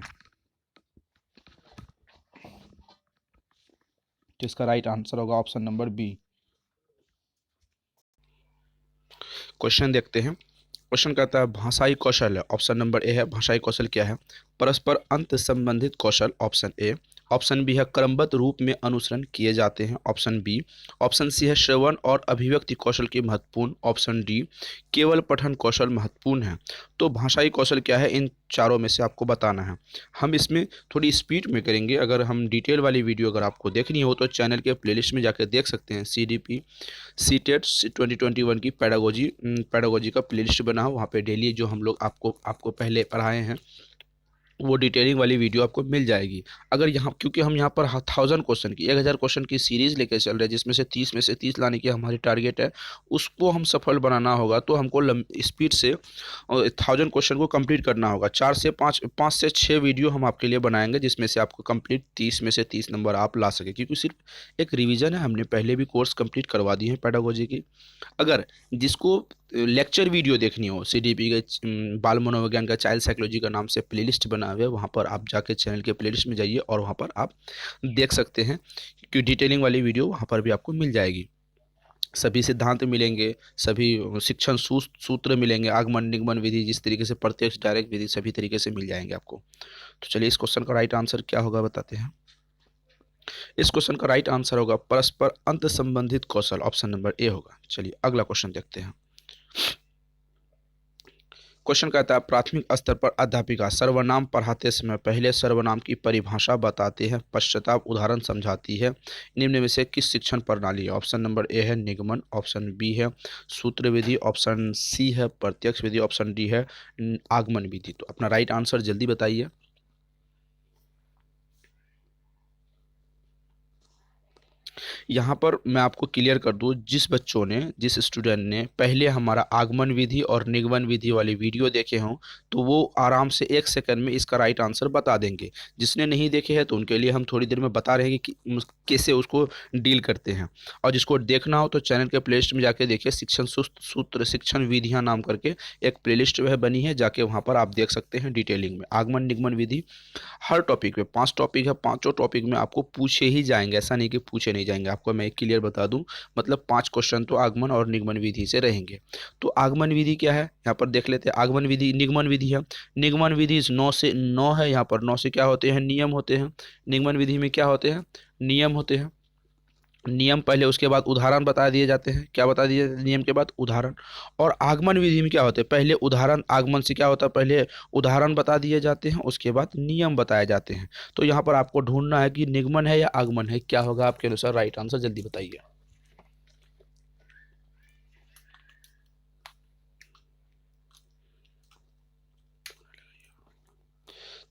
तो इसका राइट आंसर होगा ऑप्शन नंबर बी। क्वेश्चन देखते हैं। क्वेश्चन कहता है भाषाई कौशल है, ऑप्शन नंबर ए है। भाषाई कौशल क्या है? परस्पर अंत संबंधित कौशल, ऑप्शन ए। ऑप्शन बी है क्रमबद्ध रूप में अनुसरण किए जाते हैं, ऑप्शन बी। ऑप्शन सी है श्रवण और अभिव्यक्ति कौशल की महत्वपूर्ण, ऑप्शन डी केवल पठन कौशल महत्वपूर्ण है। तो भाषाई कौशल क्या है, इन चारों में से आपको बताना है। हम इसमें थोड़ी स्पीड में करेंगे। अगर हम डिटेल वाली वीडियो अगर आपको देखनी हो तो चैनल के प्लेलिस्ट में जाकर देख सकते हैं। CDP सीटेट 2021 की पैडागोजी का प्लेलिस्ट बना हो, वहाँ पे डेली जो हम लोग आपको पहले पढ़ाए हैं वो डिटेलिंग वाली वीडियो आपको मिल जाएगी। अगर यहाँ, क्योंकि हम यहाँ पर 1000 क्वेश्चन की 1000 क्वेश्चन की सीरीज़ लेकर चल रहे हैं, जिसमें से 30 में से 30 लाने की हमारी टारगेट है, उसको हम सफल बनाना होगा तो हमको स्पीड से 1000 क्वेश्चन को कंप्लीट करना होगा। 5 से 6 वीडियो हम आपके लिए बनाएंगे, जिसमें से आपको कंप्लीट 30 में से 30 नंबर आप ला सके, क्योंकि सिर्फ एक रिवीजन है। हमने पहले भी कोर्स कंप्लीट करवा दी है पैडागोजी की। अगर जिसको लेक्चर वीडियो देखनी हो, CDP के बाल मनोविज्ञान का चाइल्ड साइकोलॉजी का नाम से प्लेलिस्ट बना हुआ है, वहाँ पर आप जाके चैनल के प्लेलिस्ट में जाइए और वहाँ पर आप देख सकते हैं कि डिटेलिंग वाली वीडियो वहाँ पर भी आपको मिल जाएगी। सभी सिद्धांत मिलेंगे, सभी शिक्षण सूत्र मिलेंगे, आगमन निगमन विधि, जिस तरीके से प्रत्यक्ष डायरेक्ट विधि, सभी तरीके से मिल जाएंगे आपको। तो चलिए इस क्वेश्चन का राइट आंसर क्या होगा बताते हैं। इस क्वेश्चन का राइट आंसर होगा परस्पर अंत संबंधित कौशल, ऑप्शन नंबर ए होगा। चलिए अगला क्वेश्चन देखते हैं। क्वेश्चन कहता है प्राथमिक स्तर पर अध्यापिका सर्वनाम पढ़ाते समय पहले सर्वनाम की परिभाषा बताते हैं, पश्चाताप उदाहरण समझाती है। निम्न में से किस शिक्षण प्रणाली है? ऑप्शन नंबर ए है निगमन, ऑप्शन बी है सूत्र विधि, ऑप्शन सी है प्रत्यक्ष विधि, ऑप्शन डी है आगमन विधि। तो अपना राइट आंसर जल्दी बताइए। यहाँ पर मैं आपको क्लियर कर दूँ, जिस स्टूडेंट ने पहले हमारा आगमन विधि और निगमन विधि वाली वीडियो देखे हों तो वो आराम से 1 सेकंड में इसका राइट आंसर बता देंगे। जिसने नहीं देखे हैं तो उनके लिए हम थोड़ी देर में बता रहे हैं कि कैसे उसको डील करते हैं। और जिसको देखना हो तो चैनल के प्लेलिस्ट में जाके देखिए, शिक्षण सूत्र शिक्षण विधियाँ नाम करके एक प्लेलिस्ट वह बनी है, जाके वहाँ पर आप देख सकते हैं डिटेलिंग में। आगमन निगमन विधि हर टॉपिक में 5 टॉपिक है, 5 टॉपिक में आपको पूछे ही जाएंगे, ऐसा नहीं कि पूछे नहीं जाएंगे। आपको मैं एक क्लियर बता दूं, मतलब 5 क्वेश्चन तो आगमन और निगमन विधि से रहेंगे। तो आगमन विधि क्या है, यहाँ पर देख लेते हैं। आगमन विधि निगमन विधि है। निगमन विधि 9 से 9 है। यहाँ पर 9 से क्या होते हैं, नियम होते हैं। निगमन विधि में क्या होते हैं, नियम होते हैं। नियम पहले, उसके बाद उदाहरण बता दिए जाते हैं। क्या बता दिए जाते हैं? नियम के बाद उदाहरण। और आगमन विधि में क्या होते हैं, पहले उदाहरण, आगमन से क्या होता है, पहले उदाहरण बता दिए जाते हैं, उसके बाद नियम बताए जाते हैं। तो यहाँ पर आपको ढूंढना है कि निगमन है या आगमन है, क्या होगा आपके अनुसार राइट आंसर, जल्दी बताइए।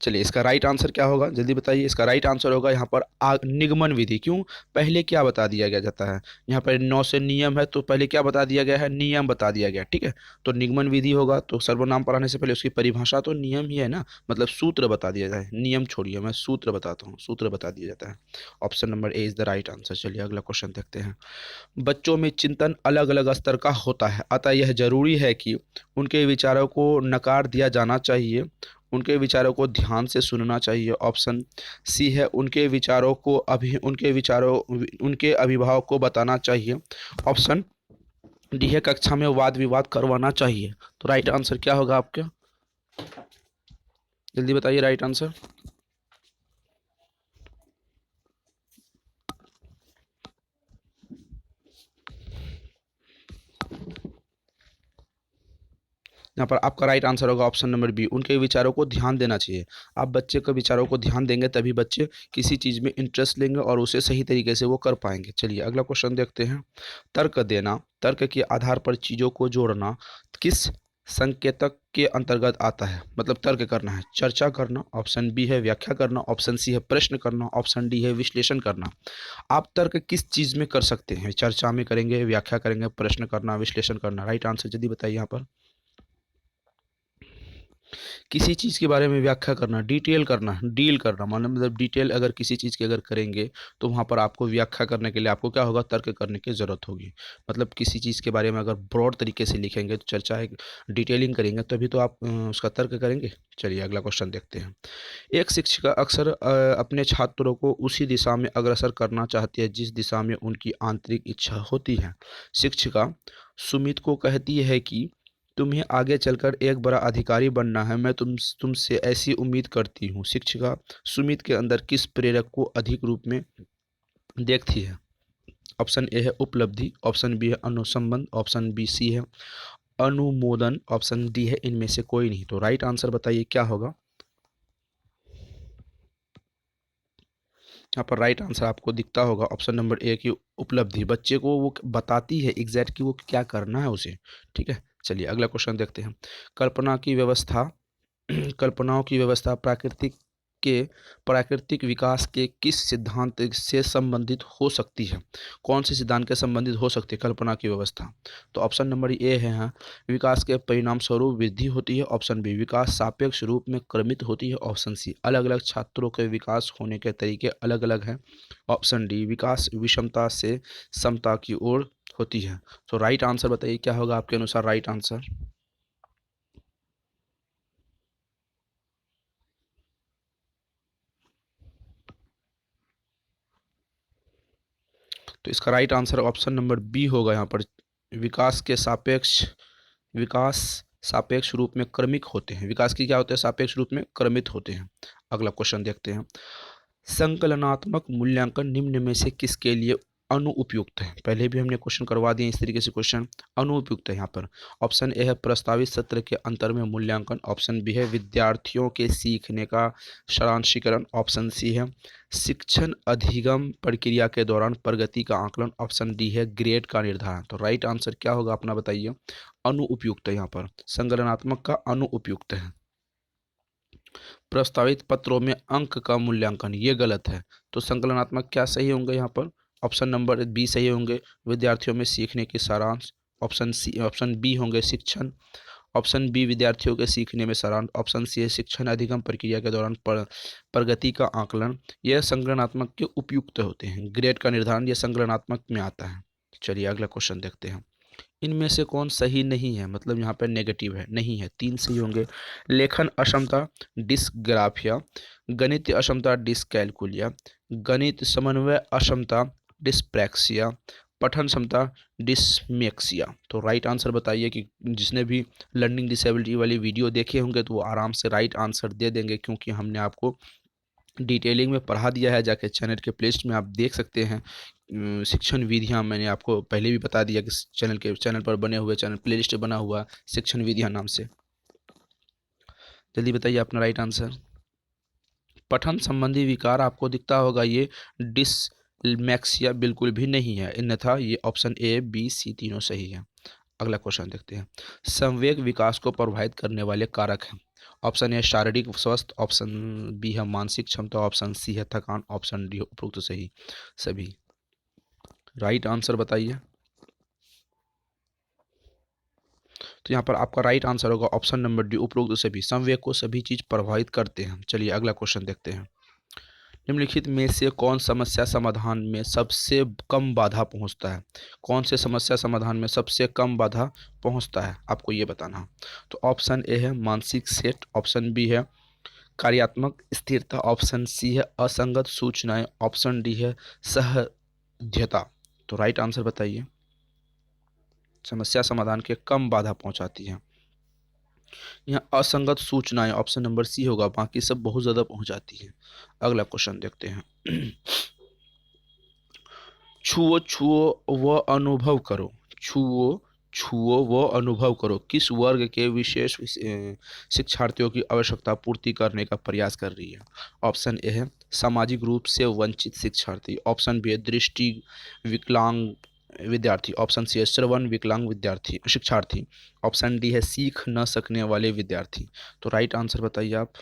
चलिए इसका राइट आंसर क्या होगा, जल्दी बताइए। इसका राइट आंसर होगा यहाँ पर निगमन विधि। क्यों? पहले क्या बता दिया गया जाता है, यहाँ पर 9 से नियम है तो पहले क्या बता दिया गया है, नियम बता दिया गया। ठीक है, तो निगमन विधि होगा तो सर्वनाम पढ़ाने से पहले उसकी परिभाषा तो नियम ही है ना, मतलब सूत्र बता दिया जाए। नियम छोड़िए, मैं सूत्र बताता हूँ, सूत्र बता दिया जाता है। Option number A is the right answer. चलिए अगला क्वेश्चन देखते हैं। बच्चों में चिंतन अलग अलग स्तर का होता है, अतः यह जरूरी है कि उनके विचारों को नकार दिया जाना चाहिए, उनके विचारों को ध्यान से सुनना चाहिए। ऑप्शन सी है उनके अभिभावक को बताना चाहिए। ऑप्शन डी है कक्षा में वाद विवाद करवाना चाहिए। तो राइट आंसर क्या होगा आपका, जल्दी बताइए राइट आंसर। यहाँ पर आपका राइट आंसर होगा ऑप्शन नंबर बी, उनके विचारों को ध्यान देना चाहिए। आप बच्चे के विचारों को ध्यान देंगे तभी बच्चे किसी चीज़ में इंटरेस्ट लेंगे और उसे सही तरीके से वो कर पाएंगे। चलिए अगला क्वेश्चन देखते हैं। तर्क देना, तर्क के आधार पर चीज़ों को जोड़ना किस संकेतक के अंतर्गत आता है? मतलब तर्क करना है, चर्चा करना, ऑप्शन बी है व्याख्या करना, ऑप्शन सी है प्रश्न करना, ऑप्शन डी है विश्लेषण करना। आप तर्क किस चीज़ में कर सकते हैं? चर्चा में करेंगे, व्याख्या करेंगे, प्रश्न करना, विश्लेषण करना। राइट आंसर जल्दी बताइए यहाँ पर। किसी चीज़ के बारे में व्याख्या करना, डिटेल करना, डील करना, मतलब डिटेल अगर किसी चीज़ की अगर करेंगे तो वहाँ पर आपको व्याख्या करने के लिए आपको क्या होगा, तर्क करने की ज़रूरत होगी। मतलब किसी चीज़ के बारे में अगर ब्रॉड तरीके से लिखेंगे तो चर्चा है, डिटेलिंग करेंगे तभी तो आप उसका तर्क करेंगे। चलिए अगला क्वेश्चन देखते हैं। एक शिक्षिका अक्सर अपने छात्रों को उसी दिशा में अग्रसर करना चाहती है जिस दिशा में उनकी आंतरिक इच्छा होती है। शिक्षिका सुमित को कहती है कि तुम्हें आगे चलकर एक बड़ा अधिकारी बनना है, मैं तुमसे ऐसी उम्मीद करती हूँ। शिक्षिका सुमित के अंदर किस प्रेरक को अधिक रूप में देखती है? ऑप्शन ए है उपलब्धि, ऑप्शन बी है अनुसंबंध, ऑप्शन बी सी है अनुमोदन, ऑप्शन डी है इनमें से कोई नहीं। तो राइट आंसर बताइए क्या होगा? यहाँ पर राइट आंसर आपको दिखता होगा ऑप्शन नंबर ए की उपलब्धि। बच्चे को वो बताती है एग्जैक्ट कि वो क्या करना है उसे। ठीक है, चलिए अगला क्वेश्चन देखते हैं। कल्पना की व्यवस्था कल्पनाओं की व्यवस्था प्राकृतिक विकास के किस सिद्धांत से संबंधित हो सकती है? कौन से सिद्धांत के संबंधित हो सकती है कल्पना की व्यवस्था? तो ऑप्शन नंबर ए है, हाँ, विकास के परिणाम स्वरूप वृद्धि होती है, ऑप्शन बी विकास सापेक्ष रूप में क्रमित होती है, ऑप्शन सी अलग अलग छात्रों के विकास होने के तरीके अलग अलग हैं, ऑप्शन डी विकास विषमता से समता की ओर होती है। तो राइट आंसर बताइए क्या होगा आपके अनुसार राइट आंसर? तो इसका right answer option number B होगा यहाँ पर। विकास के सापेक्ष विकास सापेक्ष रूप में क्रमिक होते हैं। विकास की क्या होते हैं? सापेक्ष रूप में क्रमित होते हैं। अगला क्वेश्चन देखते हैं। संकलनात्मक मूल्यांकन निम्न में से किसके लिए अनुपयुक्त है? पहले भी हमने क्वेश्चन करवा दिए इस तरीके से, क्वेश्चन अनुपयुक्त है यहाँ पर। ऑप्शन ए है प्रस्तावित सत्र के अंतर में मूल्यांकन, ऑप्शन बी है विद्यार्थियों के सीखने का सारांशीकरण, ऑप्शन सी है शिक्षण अधिगम प्रक्रिया के दौरान प्रगति का आकलन, ऑप्शन डी है ग्रेड का निर्धारण। तो राइट आंसर क्या होगा अपना बताइए? अनुपयुक्त है यहाँ पर, संगलनात्मक का अनुपयुक्त है। प्रस्तावित पत्रों में अंक का मूल्यांकन, ये गलत है। तो संकलनात्मक क्या सही होंगे यहाँ पर? ऑप्शन नंबर बी सही होंगे, विद्यार्थियों में सीखने के सारांश, ऑप्शन बी होंगे शिक्षण, ऑप्शन बी विद्यार्थियों के सीखने में सारांश, ऑप्शन सी है शिक्षण अधिगम प्रक्रिया के दौरान प्रगति का आकलन। यह संगलनात्मक के उपयुक्त होते हैं। ग्रेड का निर्धारण यह संगलनात्मक में आता है। चलिए अगला क्वेश्चन देखते हैं। इनमें से कौन सही नहीं है? मतलब यहाँ पर नेगेटिव है, नहीं है। तीन सही होंगे। लेखन अक्षमता डिस्ग्राफिया, गणित अक्षमता डिसकैलकुलिया, गणित समन्वय अक्षमता डिस्प्रैक्सिया, पठन क्षमता डिसमेक्सिया। तो राइट आंसर बताइए कि जिसने भी लर्निंग डिसेबिलिटी वाली वीडियो देखे होंगे तो वो आराम से राइट आंसर दे देंगे, क्योंकि हमने आपको डिटेलिंग में पढ़ा दिया है। जाके चैनल के प्लेलिस्ट में आप देख सकते हैं। शिक्षण विधियाँ मैंने आपको पहले भी बता दिया कि चैनल पर बने हुए चैनल प्लेलिस्ट बना हुआ शिक्षण विधियाँ नाम से। जल्दी बताइए अपना राइट आंसर। पठन संबंधी विकार आपको दिखता होगा, ये डिसमैक्सिया बिल्कुल भी नहीं है, अन्यथा ये ऑप्शन ए बी सी तीनों सही है। अगला क्वेश्चन देखते हैं। संवेग विकास को प्रभावित करने वाले कारक हैं। ऑप्शन ए शारीरिक स्वास्थ्य, ऑप्शन बी है मानसिक क्षमता, ऑप्शन सी है थकान, ऑप्शन डी उपरोक्त सही सभी। राइट आंसर बताइए। तो यहाँ पर आपका राइट आंसर होगा ऑप्शन नंबर डी उपरोक्त सभी। संवेग को सभी चीज प्रभावित करते हैं। चलिए अगला क्वेश्चन देखते हैं। निम्नलिखित में से कौन समस्या समाधान में सबसे कम बाधा पहुंचता है? कौन से समस्या समाधान में सबसे कम बाधा पहुंचता है, आपको ये बताना। तो ऑप्शन ए है मानसिक सेट, ऑप्शन बी है कार्यात्मक स्थिरता, ऑप्शन सी है असंगत सूचनाएं, ऑप्शन डी है सहध्यता। तो राइट आंसर बताइए। समस्या समाधान के कम बाधा पहुंचाती है यहाँ असंगत सूचनाएं, ऑप्शन नंबर सी होगा, बाकी सब बहुत ज़्यादा पहुंचाती है। अगला क्वेश्चन देखते हैं। छुओ छुओ व अनुभव करो, छुओ छुओ व अनुभव करो किस वर्ग के विशेष शिक्षार्थियों की आवश्यकता पूर्ति करने का प्रयास कर रही है? ऑप्शन ए है सामाजिक रूप से वंचित शिक्षार्थी, ऑप्शन बी है दृष्टि विकलांग विद्यार्थी, ऑप्शन सी है श्रवण विकलांग विद्यार्थी शिक्षार्थी, ऑप्शन डी है सीख न सकने वाले विद्यार्थी। तो राइट आंसर बताइए आप।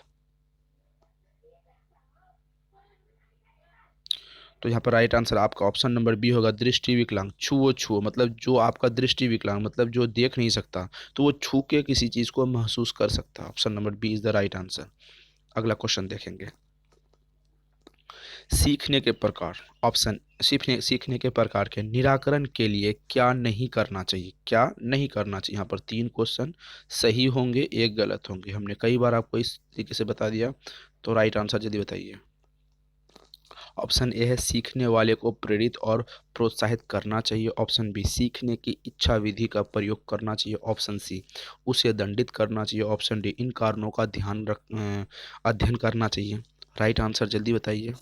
तो यहाँ पर राइट आंसर आपका ऑप्शन नंबर बी होगा, दृष्टि विकलांग। छुओ छुओ मतलब जो आपका दृष्टि विकलांग मतलब जो देख नहीं सकता, तो वो छू के किसी चीज़ को महसूस कर सकता है। Option number B is the right answer. अगला क्वेश्चन देखेंगे, सीखने के प्रकार। ऑप्शन सीखने के प्रकार के निराकरण के लिए क्या नहीं करना चाहिए, क्या नहीं करना चाहिए। यहाँ पर 3 क्वेश्चन सही होंगे, 1 गलत होंगे। हमने कई बार आपको इस तरीके से बता दिया, तो राइट आंसर जल्दी बताइए। ऑप्शन ए है सीखने वाले को प्रेरित और प्रोत्साहित करना चाहिए। ऑप्शन बी सीखने की इच्छा विधि का प्रयोग करना चाहिए। ऑप्शन सी उसे दंडित करना चाहिए। ऑप्शन डी इन कारणों का अध्ययन करना चाहिए। राइट आंसर जल्दी बताइए।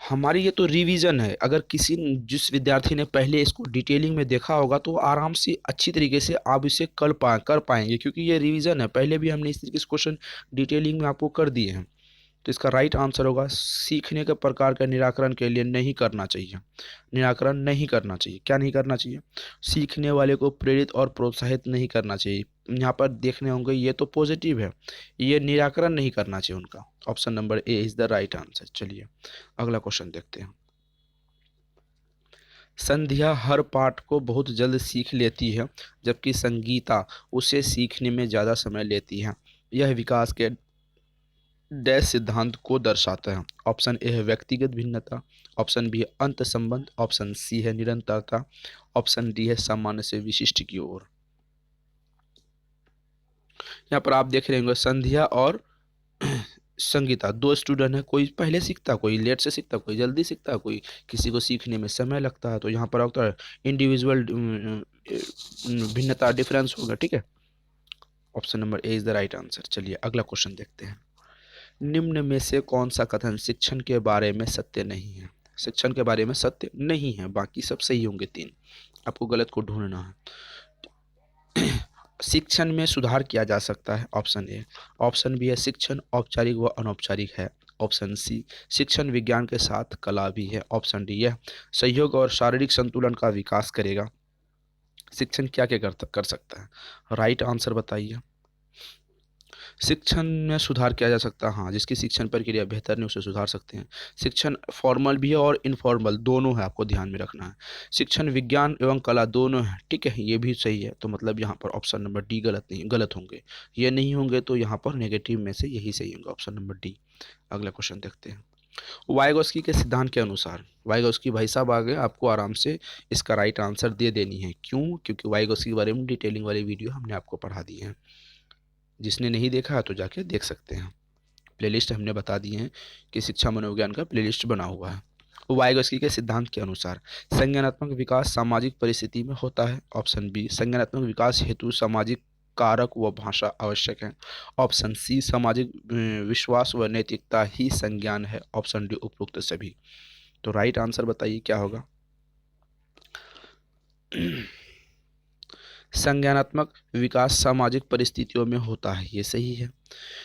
हमारी ये तो रिवीजन है। अगर जिस विद्यार्थी ने पहले इसको डिटेलिंग में देखा होगा तो आराम से अच्छी तरीके से आप इसे कर पाएंगे, क्योंकि ये रिवीजन है। पहले भी हमने इस तरीके से क्वेश्चन डिटेलिंग में आपको कर दिए हैं। तो इसका राइट आंसर होगा सीखने के प्रकार का निराकरण के लिए नहीं करना चाहिए। निराकरण नहीं करना चाहिए। क्या नहीं करना चाहिए? सीखने वाले को प्रेरित और प्रोत्साहित नहीं करना चाहिए। यहाँ पर देखने होंगे ये तो पॉजिटिव है, ये निराकरण नहीं करना चाहिए उनका। Option number A is the right answer. चलिए अगला क्वेश्चन देखते हैं। संध्या हर पाठ को बहुत जल्द सीख लेती है, जबकि संगीता उसे सीखने में ज़्यादा समय लेती है। यह विकास के डैश सिद्धांत को दर्शाता है। ऑप्शन ए है व्यक्तिगत भिन्नता। ऑप्शन बी है अंत संबंध। ऑप्शन सी है निरंतरता। ऑप्शन डी है सामान्य से विशिष्ट की ओर। यहाँ पर आप देख रहे होंगे संध्या और संगीता 2 स्टूडेंट है। कोई पहले सीखता, कोई लेट से सीखता, कोई जल्दी सीखता, कोई किसी को सीखने में समय लगता है। तो यहाँ पर होता है इंडिविजुअल भिन्नता, डिफरेंस होगा। ठीक है, option number A is the right answer. चलिए अगला क्वेश्चन देखते हैं। निम्न में से कौन सा कथन शिक्षण के बारे में सत्य नहीं है? शिक्षण के बारे में सत्य नहीं है, बाकी सब सही होंगे। 3 आपको गलत को ढूंढना है। शिक्षण में सुधार किया जा सकता है। Option A. ऑप्शन बी है शिक्षण औपचारिक व अनौपचारिक है। ऑप्शन सी शिक्षण विज्ञान के साथ कला भी है। ऑप्शन डी यह सहयोग और शारीरिक संतुलन का विकास करेगा। शिक्षण क्या क्या कर सकता है? राइट आंसर बताइए। शिक्षण में सुधार किया जा सकता है, हाँ। जिसकी शिक्षण प्रक्रिया बेहतर नहीं उसे सुधार सकते हैं। शिक्षण फॉर्मल भी है और इनफॉर्मल दोनों है, आपको ध्यान में रखना है। शिक्षण विज्ञान एवं कला दोनों है। ठीक है, ये भी सही है। तो मतलब यहाँ पर ऑप्शन नंबर डी गलत होंगे। ये नहीं होंगे तो यहाँ पर नेगेटिव में से यही सही होंगे, ऑप्शन नंबर डी। अगला क्वेश्चन देखते हैं। वाइगोस्की के सिद्धांत के अनुसार, वाइगोस्की भाई साहब आ गए, आपको आराम से इसका राइट आंसर दे देनी है। क्यों? क्योंकि वाइगोस्की के बारे में डिटेलिंग वाली वीडियो हमने आपको पढ़ा दी है। जिसने नहीं देखा है तो जाके देख सकते हैं। प्लेलिस्ट हमने बता दिए हैं कि शिक्षा मनोविज्ञान का प्लेलिस्ट बना हुआ है। वाइगोस्की के सिद्धांत के अनुसार संज्ञानात्मक विकास सामाजिक परिस्थिति में होता है। ऑप्शन बी संज्ञानात्मक विकास हेतु सामाजिक कारक व भाषा आवश्यक है। ऑप्शन सी सामाजिक विश्वास व नैतिकता ही संज्ञान है। ऑप्शन डी उपरोक्त सभी। तो राइट आंसर बताइए क्या होगा? संज्ञानात्मक विकास सामाजिक परिस्थितियों में होता है, ये सही है।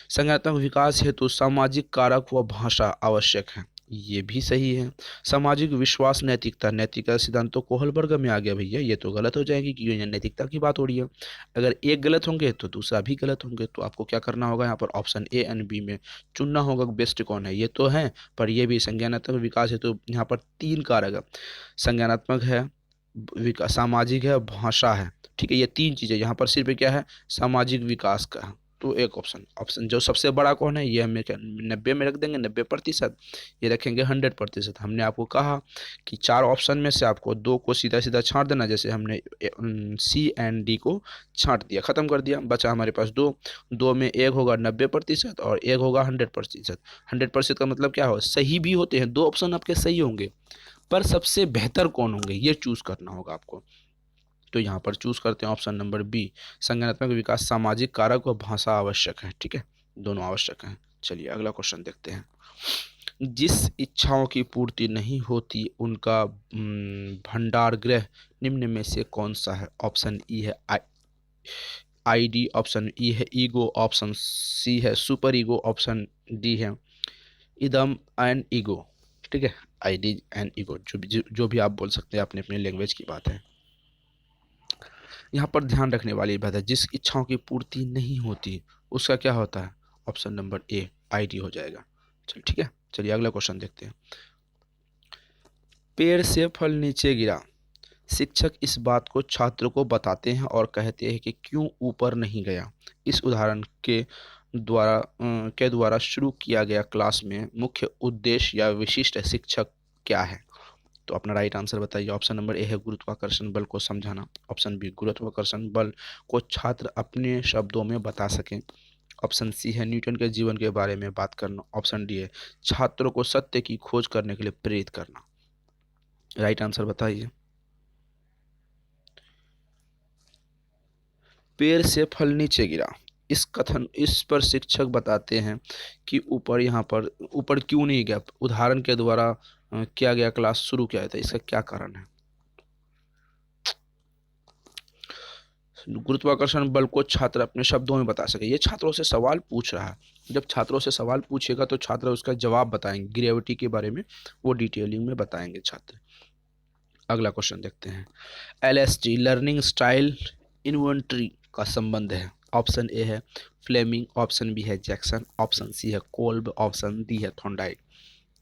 संज्ञानात्मक विकास हेतु सामाजिक कारक व भाषा आवश्यक है, ये भी सही है। सामाजिक विश्वास नैतिकता, नैतिकता सिद्धांत तो कोहलबर्ग में आ गया भैया, ये तो गलत हो जाएगी क्योंकि ये नैतिकता की बात हो रही है। अगर एक गलत होंगे तो दूसरा भी गलत होंगे। तो आपको क्या करना होगा? यहाँ पर ऑप्शन ए एंड बी में चुनना होगा बेस्ट कौन है। ये तो है, पर ये भी संज्ञानात्मक विकास हेतु यहाँ पर 3 कारक है। संज्ञानात्मक है, सामाजिक है, भाषा है। ठीक है, ये 3 चीज़ें यहाँ पर सिर्फ क्या है? सामाजिक विकास का है। तो एक ऑप्शन जो सबसे बड़ा कौन है, ये हमें क्या 90 में रख देंगे, 90%। ये रखेंगे 100%। हमने आपको कहा कि 4 ऑप्शन में से आपको 2 को सीधा सीधा छांट देना। जैसे हमने सी एंड डी को छांट दिया, ख़त्म कर दिया, बचा हमारे पास 2 में एक होगा 90% और एक होगा 100%। 100% का मतलब क्या हो? सही भी होते हैं, 2 ऑप्शन आपके सही होंगे, पर सबसे बेहतर कौन होंगे ये चूज़ करना होगा आपको। तो यहाँ पर चूज़ करते हैं ऑप्शन नंबर बी, संज्ञानात्मक विकास सामाजिक कारक व भाषा आवश्यक है। ठीक है, दोनों आवश्यक हैं। चलिए अगला क्वेश्चन देखते हैं। जिस इच्छाओं की पूर्ति नहीं होती उनका भंडार गृह निम्न में से कौन सा है? ऑप्शन ई है आईडी। ऑप्शन ई है ईगो। ऑप्शन सी है सुपर ईगो। ऑप्शन डी है इदम एंड ईगो। ठीक है, आईडी एंड ईगो, जो भी आप बोल सकते हैं, अपने अपने लैंग्वेज की बात है। यहाँ पर ध्यान रखने वाली बात है, जिस इच्छाओं की पूर्ति नहीं होती उसका क्या होता है? ऑप्शन नंबर ए आईडी हो जाएगा। चल ठीक है, चलिए अगला क्वेश्चन देखते हैं। पेड़ से फल नीचे गिरा, शिक्षक इस बात को छात्र को बताते हैं और कहते हैं कि क्यों ऊपर नहीं गया। इस उदाहरण के द्वारा शुरू किया गया क्लास में मुख्य उद्देश्य या विशिष्ट शिक्षक क्या है? तो अपना राइट आंसर बताइए। ऑप्शन नंबर ए है गुरुत्वाकर्षण बल को समझाना। ऑप्शन बी गुरुत्वाकर्षण बल को छात्र अपने शब्दों में बता सकें। ऑप्शन सी है न्यूटन के जीवन के बारे में बात करना। ऑप्शन डी है छात्रों को सत्य की खोज करने के लिए प्रेरित करना। राइट आंसर बताइए। पेड़ से फल नीचे गिरा, इस पर शिक्षक बताते हैं कि ऊपर क्यों नहीं गया। उदाहरण के द्वारा किया गया क्लास शुरू किया था, इसका क्या कारण है? गुरुत्वाकर्षण बल को छात्र अपने शब्दों में बता सके, ये छात्रों से सवाल पूछ रहा है। जब छात्रों से सवाल पूछेगा तो छात्र उसका जवाब बताएंगे, ग्रेविटी के बारे में वो डिटेलिंग में बताएंगे छात्र। अगला क्वेश्चन देखते हैं। LST लर्निंग स्टाइल इन्वेंटरी का संबंध है। ऑप्शन ए है फ्लेमिंग, ऑप्शन बी है जैक्सन, ऑप्शन सी है कोल्ब, ऑप्शन डी है थॉर्नडाइक।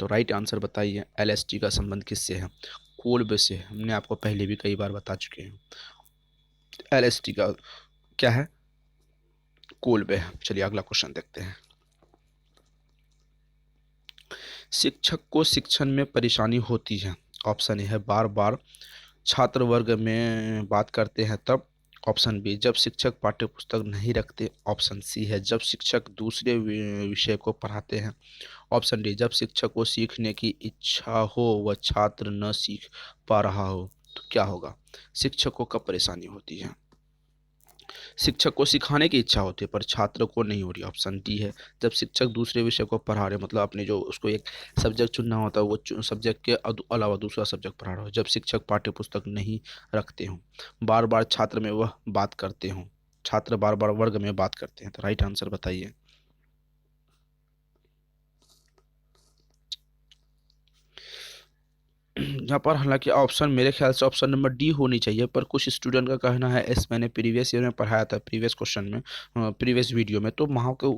तो राइट आंसर बताइए। LST का संबंध किससे है? कोल्ब से। हमने आपको पहले भी कई बार बता चुके हैं। LST का क्या है? कोल्ब है। चलिए अगला क्वेश्चन देखते हैं। शिक्षक को शिक्षण में परेशानी होती है। ऑप्शन ए है बार बार छात्र वर्ग में बात करते हैं तब। ऑप्शन बी जब शिक्षक पाठ्य पुस्तक नहीं रखते। ऑप्शन सी है जब शिक्षक दूसरे विषय को पढ़ाते हैं। ऑप्शन डी जब शिक्षक को सीखने की इच्छा हो व छात्र न सीख पा रहा हो। तो क्या होगा? शिक्षक को कब परेशानी होती है? शिक्षक को सिखाने की इच्छा होती है पर छात्र को नहीं हो रही। ऑप्शन डी है जब शिक्षक दूसरे विषय को पढ़ा रहे, मतलब अपने जो उसको एक सब्जेक्ट चुनना होता है वो सब्जेक्ट के अलावा दूसरा सब्जेक्ट पढ़ा रहा हो। जब शिक्षक पाठ्य पुस्तक नहीं रखते हों, बार बार छात्र में वह बात करते हों, छात्र बार बार वर्ग में बात करते हैं। तो राइट आंसर बताइए। यहाँ पर हालांकि ऑप्शन मेरे ख्याल से ऑप्शन नंबर डी होनी चाहिए, पर कुछ स्टूडेंट का कहना है इस मैंने प्रीवियस ईयर में पढ़ाया था, प्रीवियस क्वेश्चन में, प्रीवियस वीडियो में, तो वहाँ के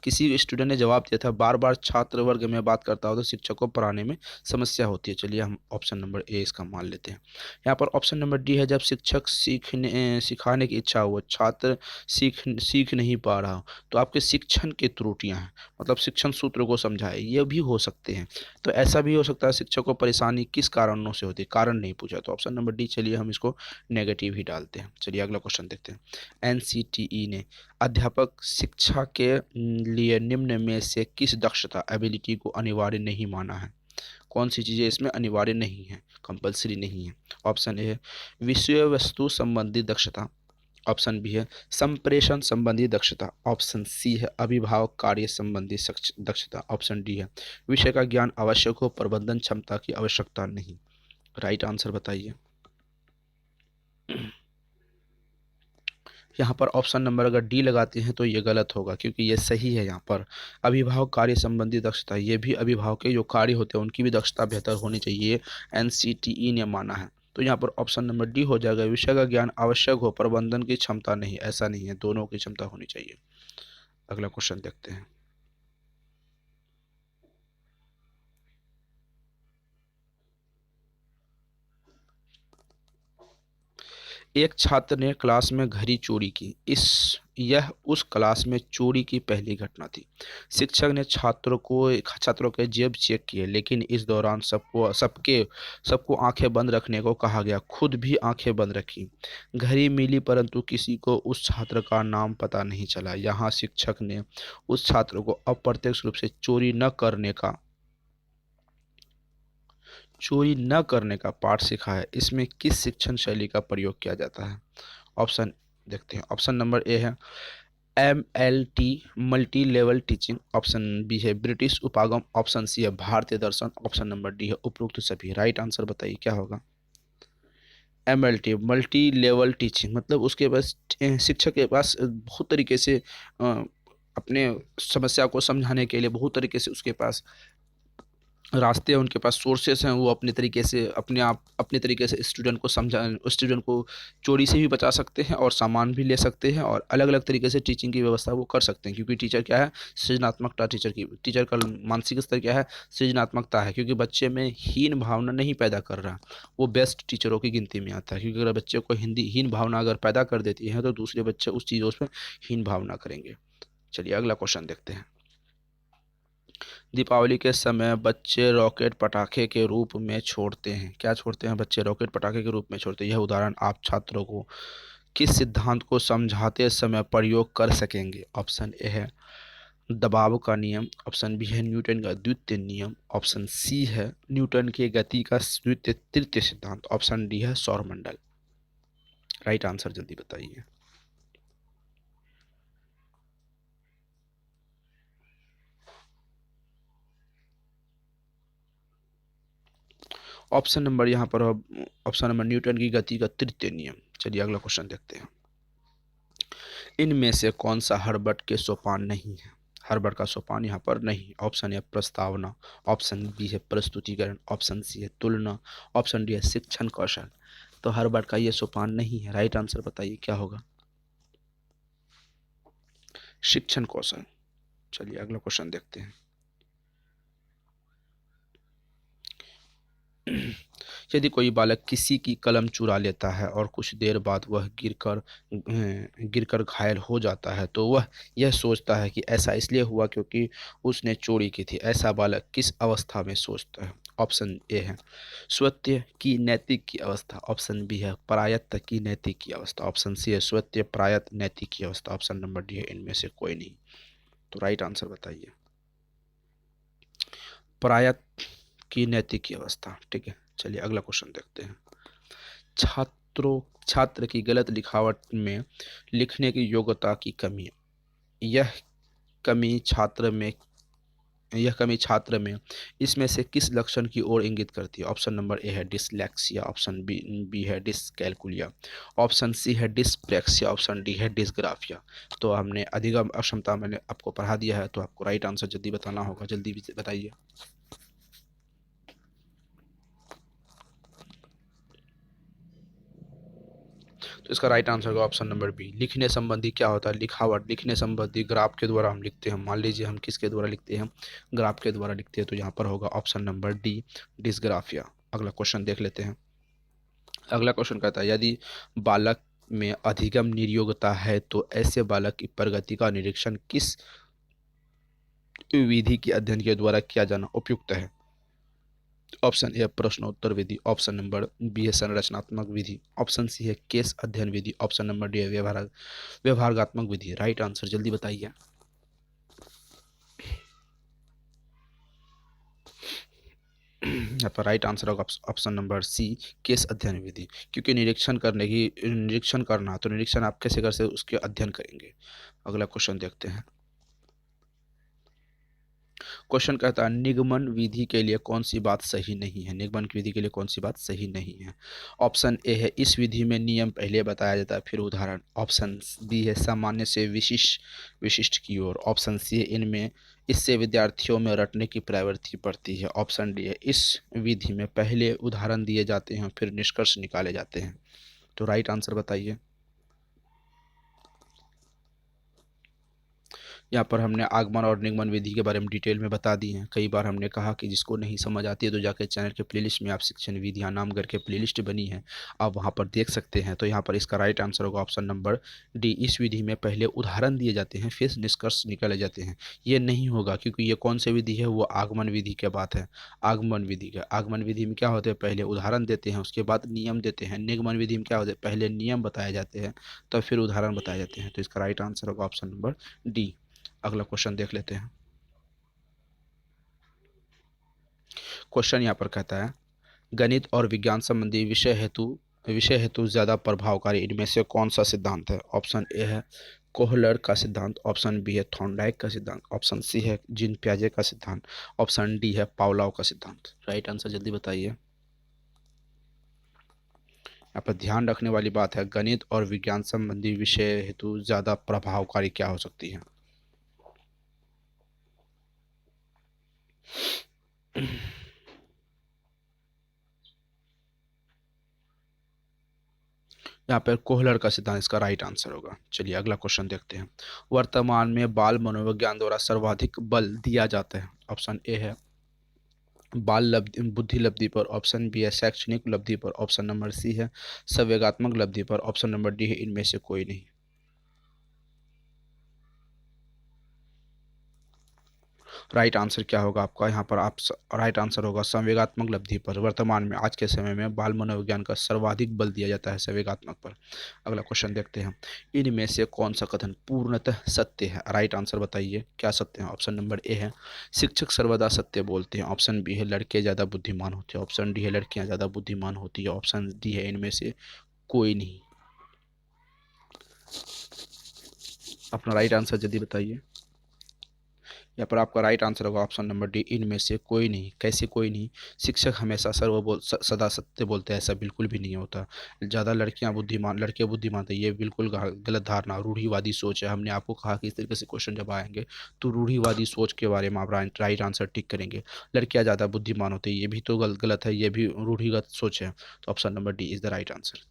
किसी स्टूडेंट ने जवाब दिया था बार बार छात्र वर्ग में बात करता हो तो शिक्षक को पढ़ाने में समस्या होती है। चलिए हम ऑप्शन नंबर ए इसका मान लेते हैं। यहाँ पर ऑप्शन नंबर डी है जब शिक्षक सिखाने की इच्छा हो, छात्र सीख नहीं पा रहा हो। तो आपके शिक्षण की त्रुटियाँ हैं, मतलब शिक्षण सूत्र को समझाए, ये भी हो सकते हैं। तो ऐसा भी हो सकता है शिक्षक को परेशानी किस कारणों से होती है, कारण नहीं पूछा, तो ऑप्शन नंबर डी चलिए हम इसको नेगेटिव ही डालते हैं। चलिए अगला क्वेश्चन देखते हैं। NCTE ने अध्यापक शिक्षा के लिए निम्न में से किस दक्षता एबिलिटी को अनिवार्य नहीं माना है? कौन सी चीज़ें इसमें अनिवार्य नहीं है, कंपलसरी नहीं है? ऑप्शन ए है विषय वस्तु संबंधी दक्षता। ऑप्शन बी है संप्रेषण संबंधी दक्षता। ऑप्शन सी है अभिभावक कार्य संबंधी दक्षता। ऑप्शन डी है विषय का ज्ञान आवश्यक हो, प्रबंधन क्षमता की आवश्यकता नहीं। राइट आंसर बताइए। यहाँ पर ऑप्शन नंबर अगर डी लगाते हैं तो ये गलत होगा, क्योंकि ये सही है। यहाँ पर अभिभावक कार्य संबंधी दक्षता, ये भी अभिभावक के जो कार्य होते हैं उनकी भी दक्षता बेहतर होनी चाहिए, NCTE ने माना है। तो यहाँ पर ऑप्शन नंबर डी हो जाएगा, विषय का ज्ञान आवश्यक हो, प्रबंधन की क्षमता नहीं। ऐसा नहीं है, दोनों की क्षमता होनी चाहिए। अगला क्वेश्चन देखते हैं। एक छात्र ने क्लास में घड़ी चोरी की। यह उस क्लास में चोरी की पहली घटना थी। शिक्षक ने छात्रों के जेब चेक किए, लेकिन इस दौरान सबको आंखें बंद रखने को कहा गया। खुद भी आंखें बंद रखी। घड़ी मिली परंतु किसी को उस छात्र का नाम पता नहीं चला। यहाँ शिक्षक ने उस छात्र को अप्रत्यक्ष रूप से चोरी न करने का पाठ सिखाया। इसमें किस शिक्षण शैली का प्रयोग किया जाता है? ऑप्शन देखते हैं। ऑप्शन नंबर ए है MLT multi level teaching. Option B है ब्रिटिश उपागम। ऑप्शन सी है भारतीय दर्शन। ऑप्शन नंबर डी है उपरोक्त सभी। राइट आंसर बताइए क्या होगा? MLT मल्टी लेवल टीचिंग, मतलब उसके पास शिक्षक के पास बहुत तरीके से अपने समस्या को समझाने के लिए बहुत तरीके से उसके पास रास्ते हैं, उनके पास सोर्सेस हैं, वो अपने तरीके से अपने तरीके से स्टूडेंट को चोरी से भी बचा सकते हैं और सामान भी ले सकते हैं और अलग अलग तरीके से टीचिंग की व्यवस्था वो कर सकते हैं। क्योंकि टीचर क्या है, सृजनात्मकता। टीचर का मानसिक स्तर क्या है, सृजनात्मकता है। क्योंकि बच्चे में हीन भावना नहीं पैदा कर रहा, वो बेस्ट टीचरों की गिनती में आता है। क्योंकि अगर बच्चे को हिंदी हीन भावना अगर पैदा कर देती है तो दूसरे बच्चे उस चीज़ों पर हीन भावना करेंगे। चलिए अगला क्वेश्चन देखते हैं। दीपावली के समय बच्चे रॉकेट पटाखे के रूप में छोड़ते हैं। क्या छोड़ते हैं बच्चे? रॉकेट पटाखे के रूप में छोड़ते हैं। यह उदाहरण आप छात्रों को किस सिद्धांत को समझाते समय प्रयोग कर सकेंगे? ऑप्शन ए है दबाव का नियम, ऑप्शन बी है न्यूटन का द्वितीय नियम, ऑप्शन सी है न्यूटन के गति का द्वितीय तृतीय सिद्धांत, ऑप्शन डी है सौरमंडल। राइट आंसर जल्दी बताइए। ऑप्शन नंबर यहाँ पर ऑप्शन नंबर न्यूटन की गति का तृतीय नियम। चलिए अगला क्वेश्चन देखते हैं। इनमें से कौन सा हर्बर्ट के सोपान नहीं है? हर्बर्ट का सोपान यहाँ पर नहीं। ऑप्शन ए प्रस्तावना, ऑप्शन बी है प्रस्तुतिकरण, ऑप्शन सी है तुलना, ऑप्शन डी है शिक्षण कौशल। तो हर्बर्ट का ये सोपान नहीं है। राइट आंसर बताइए क्या होगा? शिक्षण कौशल। चलिए अगला क्वेश्चन देखते हैं। यदि कोई बालक किसी की कलम चुरा लेता है और कुछ देर बाद वह गिरकर घायल हो जाता है तो वह यह सोचता है कि ऐसा इसलिए हुआ क्योंकि उसने चोरी की थी। ऐसा बालक किस अवस्था में सोचता है? ऑप्शन ए है स्वत्य की नैतिक की अवस्था, ऑप्शन बी है परायत्त की नैतिक की अवस्था, ऑप्शन सी है स्वत्य प्रायत नैतिक की अवस्था, ऑप्शन नंबर डी है इनमें से कोई नहीं। तो राइट आंसर बताइए। परायत की नैतिक की अवस्था। ठीक है, चलिए अगला क्वेश्चन देखते हैं। छात्र की गलत लिखावट में लिखने की योग्यता की कमी। यह कमी छात्र में यह कमी छात्र में इसमें से किस लक्षण की ओर इंगित करती है? ऑप्शन नंबर ए है डिसलेक्सिया, ऑप्शन बी है डिसकैलकुलिया, ऑप्शन सी है डिसप्लेक्सिया, ऑप्शन डी है डिसग्राफिया। तो हमने अधिगम अक्षमता मैंने आपको पढ़ा दिया है, तो आपको राइट आंसर जल्दी बताना होगा। जल्दी बताइए। तो इसका राइट आंसर होगा ऑप्शन नंबर बी। लिखने संबंधी क्या होता है? लिखावट। लिखने संबंधी ग्राफ के द्वारा हम लिखते हैं। मान लीजिए हम किसके द्वारा लिखते हैं? ग्राफ के द्वारा लिखते हैं। तो यहाँ पर होगा ऑप्शन नंबर डी डिसग्राफिया। अगला क्वेश्चन देख लेते हैं। अगला क्वेश्चन कहता है यदि बालक में अधिगम निर्योग्यता है तो ऐसे बालक की प्रगति का निरीक्षण किस विधि के अध्ययन के द्वारा किया जाना उपयुक्त है? ऑप्शन ए प्रश्नोत्तर विधि, ऑप्शन नंबर बी है संरचनात्मक विधि, ऑप्शन सी है केस अध्ययन विधि, ऑप्शन नंबर डी है व्यवहारात्मक विधि। राइट आंसर जल्दी बताइए। यहाँ पर राइट आंसर होगा ऑप्शन नंबर सी केस अध्ययन विधि। क्योंकि निरीक्षण करना, तो निरीक्षण आप कैसे कर सकते उसके अध्ययन करेंगे। अगला क्वेश्चन देखते हैं। क्वेश्चन कहता है निगमन विधि के लिए कौन सी बात सही नहीं है? निगमन की विधि के लिए कौन सी बात सही नहीं है? ऑप्शन ए है इस विधि में नियम पहले बताया जाता है फिर उदाहरण, ऑप्शन बी है सामान्य से विशिष्ट की ओर, ऑप्शन सी है इनमें इससे विद्यार्थियों में रटने की प्रवृत्ति बढ़ती है, ऑप्शन डी है इस विधि में पहले उदाहरण दिए जाते हैं फिर निष्कर्ष निकाले जाते हैं। तो राइट आंसर बताइए। यहाँ पर हमने आगमन और निगमन विधि के बारे में डिटेल में बता दी हैं। कई बार हमने कहा कि जिसको नहीं समझ आती है तो जाकर चैनल के प्लेलिस्ट में आप शिक्षण विधियाँ नाम करके प्लेलिस्ट बनी है, आप वहाँ पर देख सकते हैं। तो यहाँ पर इसका राइट आंसर होगा ऑप्शन नंबर डी। इस विधि में पहले उदाहरण दिए जाते हैं फिर निष्कर्ष निकाले जाते हैं। ये नहीं होगा क्योंकि ये कौन सी विधि है? वो आगमन विधि की बात है। आगमन विधि में क्या होते हैं? पहले उदाहरण देते हैं उसके बाद नियम देते हैं। निगमन विधि में क्या होता है? पहले नियम बताए जाते हैं तब फिर उदाहरण बताए जाते हैं। तो इसका राइट आंसर होगा ऑप्शन नंबर डी। अगला क्वेश्चन देख लेते हैं। क्वेश्चन यहाँ पर कहता है गणित और विज्ञान संबंधी विषय हेतु ज्यादा प्रभावकारी इनमें से कौन सा सिद्धांत है? ऑप्शन ए है कोहलर का सिद्धांत, ऑप्शन बी है थॉर्नडाइक का सिद्धांत, ऑप्शन सी है जीन पियाजे का सिद्धांत, ऑप्शन डी है पावलोव का सिद्धांत। राइट आंसर जल्दी बताइए। यहाँ पर ध्यान रखने वाली बात है गणित और विज्ञान संबंधी विषय हेतु ज्यादा प्रभावकारी क्या हो सकती है? यहाँ पर कोहलर का सिद्धांत इसका राइट आंसर होगा। चलिए अगला क्वेश्चन देखते हैं। वर्तमान में बाल मनोविज्ञान द्वारा सर्वाधिक बल दिया जाता है। ऑप्शन ए है बुद्धि लब्धि पर, ऑप्शन बी है शैक्षणिक लब्धि पर, ऑप्शन नंबर सी है संवेगात्मक लब्धि पर, ऑप्शन नंबर डी है इनमें से कोई नहीं। राइट आंसर क्या होगा आपका यहाँ पर? आप राइट आंसर होगा संवेगात्मक लब्धि पर। वर्तमान में आज के समय में बाल मनोविज्ञान का सर्वाधिक बल दिया जाता है संवेगात्मक पर। अगला क्वेश्चन देखते हैं। इनमें से कौन सा कथन पूर्णतः सत्य है? राइट आंसर बताइए क्या सत्य है। ऑप्शन नंबर ए है शिक्षक सर्वदा सत्य बोलते हैं, ऑप्शन बी है लड़के ज़्यादा बुद्धिमान होते हैं, ऑप्शन डी है लड़कियाँ ज़्यादा बुद्धिमान होती है, ऑप्शन डी है इनमें से कोई नहीं। अपना राइट आंसर जल्दी बताइए। यहाँ पर आपका राइट आंसर होगा ऑप्शन नंबर डी इनमें से कोई नहीं। कैसे कोई नहीं? शिक्षक हमेशा सदा सत्य बोलते हैं, ऐसा बिल्कुल भी नहीं होता। ज़्यादा लड़के बुद्धिमान थे, ये बिल्कुल गलत धारणा, रूढ़िवादी सोच है। हमने आपको कहा कि इस तरीके से क्वेश्चन जब आएंगे तो रूढ़िवादी सोच के बारे में आप राइट आंसर टिक करेंगे। लड़कियाँ ज़्यादा बुद्धिमान होती है, ये भी तो गलत है, ये भी रूढ़िगत सोच है। तो option number D is the right answer.